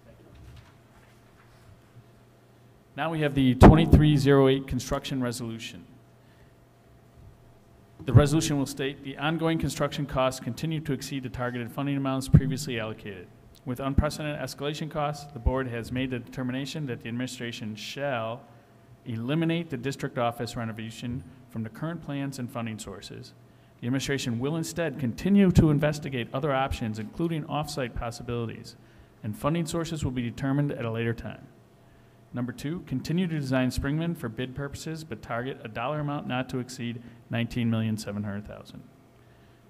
Thank you. Now we have the 2308 construction resolution. The resolution will state, the ongoing construction costs continue to exceed the targeted funding amounts previously allocated. With unprecedented escalation costs, the board has made the determination that the administration shall eliminate the district office renovation from the current plans and funding sources. The administration will instead continue to investigate other options, including off-site possibilities, and funding sources will be determined at a later time. Number two, continue to design Springman for bid purposes, but target a dollar amount not to exceed $19,700,000.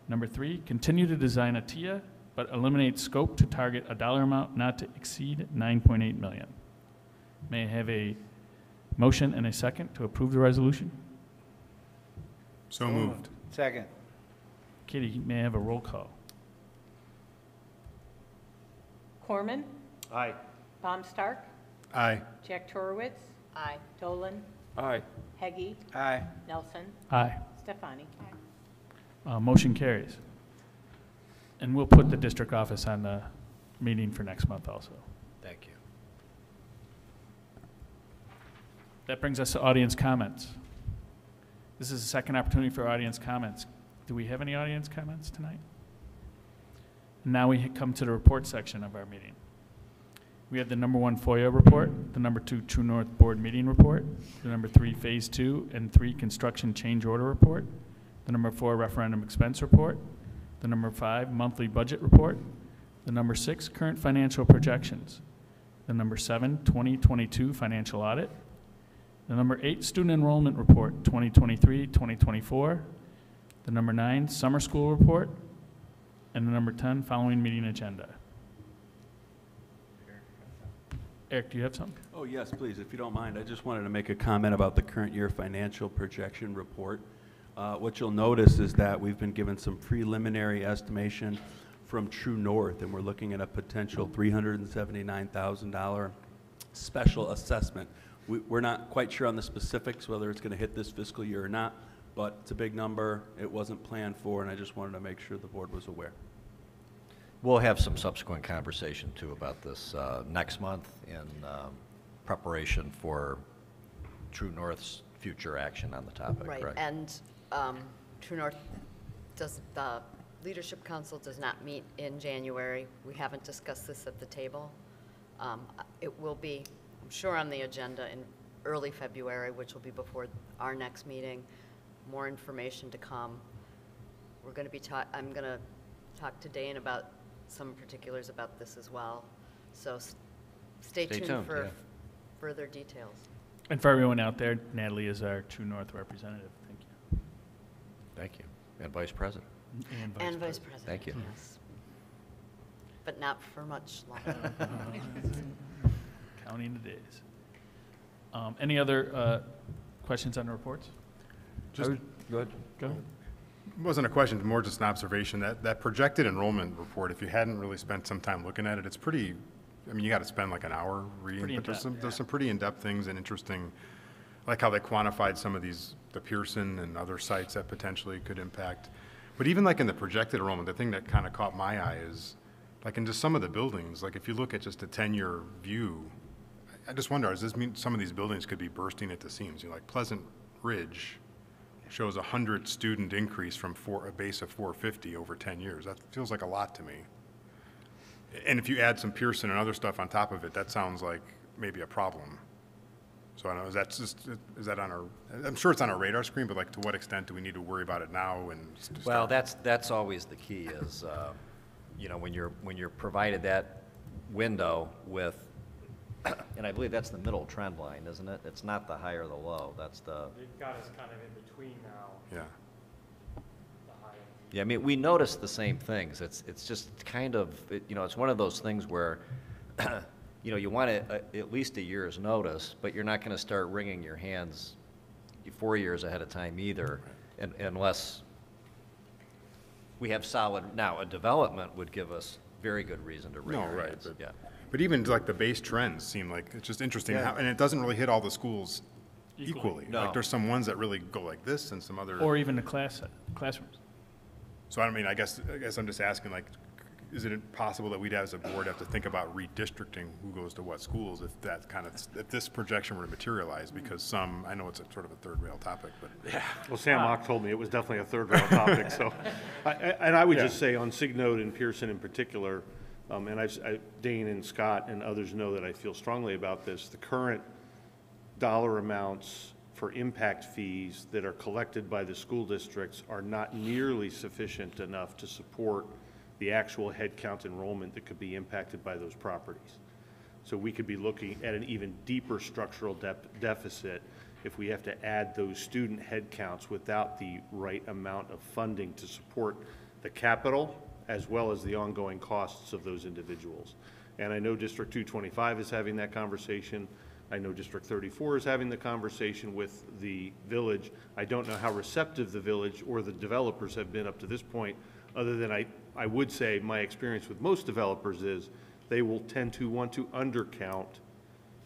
Number three, continue to design ATIA, but eliminate scope to target a dollar amount not to exceed $9.8 million. May I have a motion and a second to approve the resolution? So moved. Second. Katie, may I have a roll call? Corman, Aye. Baumstark, Aye. Jack Torowitz, Aye. Dolan, Aye. Heggie, Aye. Nelson, Aye. Stefani. Motion carries. And we'll put the district office on the meeting for next month also. Thank you. That brings us to audience comments. This is the second opportunity for audience comments. Do we have any audience comments tonight? Now we come to the report section of our meeting. We have the number 1 FOIA report, the number 2 True North Board meeting report, the number 3 Phase 2 and 3 construction change order report, the number 4 referendum expense report, the number 5 monthly budget report, the number 6 current financial projections, the number 7 2022 financial audit, the number 8 student enrollment report 2023-2024, the number 9 summer school report, and the number 10 following meeting agenda. Eric, do you have something? Oh, yes, please, if you don't mind. I just wanted to make a comment about the current year financial projection report. What you'll notice is that we've been given some preliminary estimation from True North, and we're looking at a potential $379,000 special assessment. We're not quite sure on the specifics, whether it's going to hit this fiscal year or not, but it's a big number. It wasn't planned for, and I just wanted to make sure the board was aware. We'll have some subsequent conversation, too, about this next month in preparation for True North's future action on the topic. Right, and True North the Leadership Council does not meet in January. We haven't discussed this at the table. It will be, I'm sure, on the agenda in early February, which will be before our next meeting. More information to come. We're going to be I'm going to talk to Dane about some particulars about this as well. So stay tuned for further details. And for everyone out there, Natalie is our True North representative. Thank you. Thank you. And Vice President. And Vice President. Thank you. Yes. But not for much longer. Counting the days. Any other questions on the reports? Go ahead. Go ahead. It wasn't a question, more just an observation. That projected enrollment report, if you hadn't really spent some time looking at it, it's pretty, I mean, you got to spend like an hour reading, but there's some pretty in-depth things and interesting, like how they quantified some of these, the Pearson and other sites that potentially could impact. But even like in the projected enrollment, the thing that kind of caught my eye is, like in just some of the buildings, like if you look at just a 10-year view, I just wonder, does this mean some of these buildings could be bursting at the seams? You know, like Pleasant Ridge shows a 100-student increase from a base of 450 over 10 years. That feels like a lot to me. And if you add some Pearson and other stuff on top of it, that sounds like maybe a problem. So I don't know, is that on our, I'm sure it's on our radar screen, but like to what extent do we need to worry about it now? And well, that's always the key is, you know, when you're provided that window with, and I believe that's the middle trend line, isn't it? It's not the high or the low. That's the. They've got us kind of in between now. Yeah. The high. Yeah, I mean, we notice the same things. It's just kind of, you know, it's one of those things where, you know, you want at least a year's notice, but you're not going to start wringing your hands 4 years ahead of time either, unless we have solid. Now, a development would give us very good reason to wring our hands. But, yeah. But even like the base trends seem like it's just interesting, how, and it doesn't really hit all the schools equally. No. Like there's some ones that really go like this, and some other. Or even the classrooms. So I mean, I guess I'm just asking, like, is it possible that we'd as a board have to think about redistricting who goes to what schools if that kind of, if this projection were to materialize? Because some, I know it's a sort of a third rail topic, but. Yeah. Well, Sam Mock told me it was definitely a third rail topic, so. I would just say on Signode and Pearson in particular, and Dane and Scott and others know that I feel strongly about this, the current dollar amounts for impact fees that are collected by the school districts are not nearly sufficient enough to support the actual headcount enrollment that could be impacted by those properties. So we could be looking at an even deeper structural deficit if we have to add those student headcounts without the right amount of funding to support the capital as well as the ongoing costs of those individuals. And I know District 225 is having that conversation. I know District 34 is having the conversation with the village. I don't know how receptive the village or the developers have been up to this point, other than I would say my experience with most developers is they will tend to want to undercount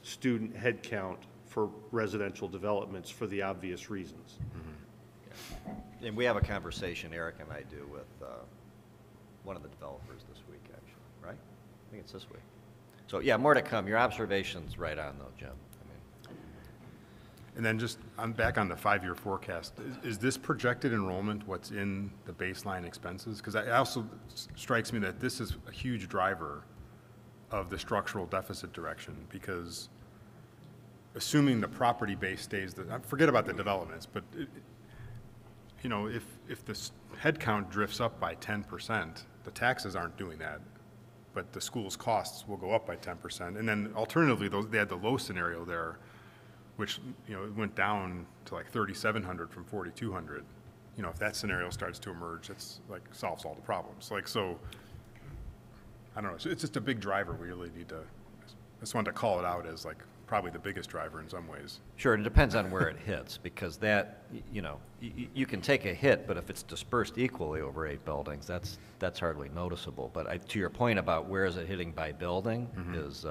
student headcount for residential developments for the obvious reasons. Mm-hmm. Yeah. And we have a conversation, Eric and I do, with one of the developers this week, actually, right? I think it's this week. So, yeah, more to come. Your observation's right on, though, Jim. And then just, I'm back on the 5-year forecast. Is this projected enrollment what's in the baseline expenses? Because it also strikes me that this is a huge driver of the structural deficit direction, because assuming the property base stays, forget about the developments, but you know, if the headcount drifts up by 10%, the taxes aren't doing that, but the school's costs will go up by 10%. And then alternatively, they had the low scenario there, which, you know, it went down to like 3,700 from 4,200. You know, if that scenario starts to emerge, it's like solves all the problems. Like, so, I don't know, it's just a big driver. We really need to, I just wanted to call it out as like probably the biggest driver in some ways. Sure, and it depends on where it hits, because that, you know, you can take a hit, but if it's dispersed equally over 8 buildings, that's hardly noticeable. But to your point about where is it hitting by building is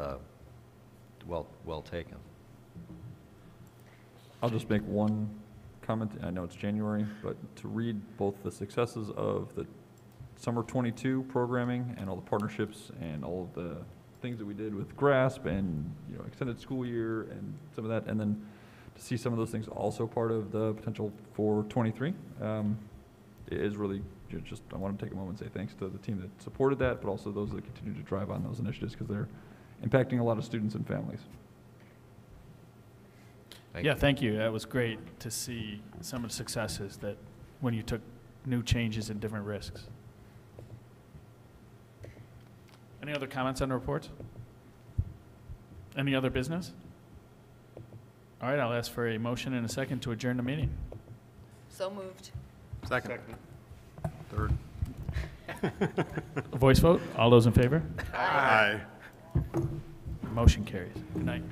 well taken. I'll just make one comment. I know it's January, but to read both the successes of the Summer 22 programming and all the partnerships and all of the things that we did with GRASP and, you know, extended school year and some of that, and then to see some of those things also part of the potential for 23, it is really just, I want to take a moment and say thanks to the team that supported that, but also those that continue to drive on those initiatives, because they're impacting a lot of students and families. Thank you. That was great to see some of the successes that when you took new changes and different risks. Any other comments on the reports? Any other business? All right, I'll ask for a motion and a second to adjourn the meeting. So moved. Second. Third. Voice vote? All those in favor? Aye. Motion carries. Good night.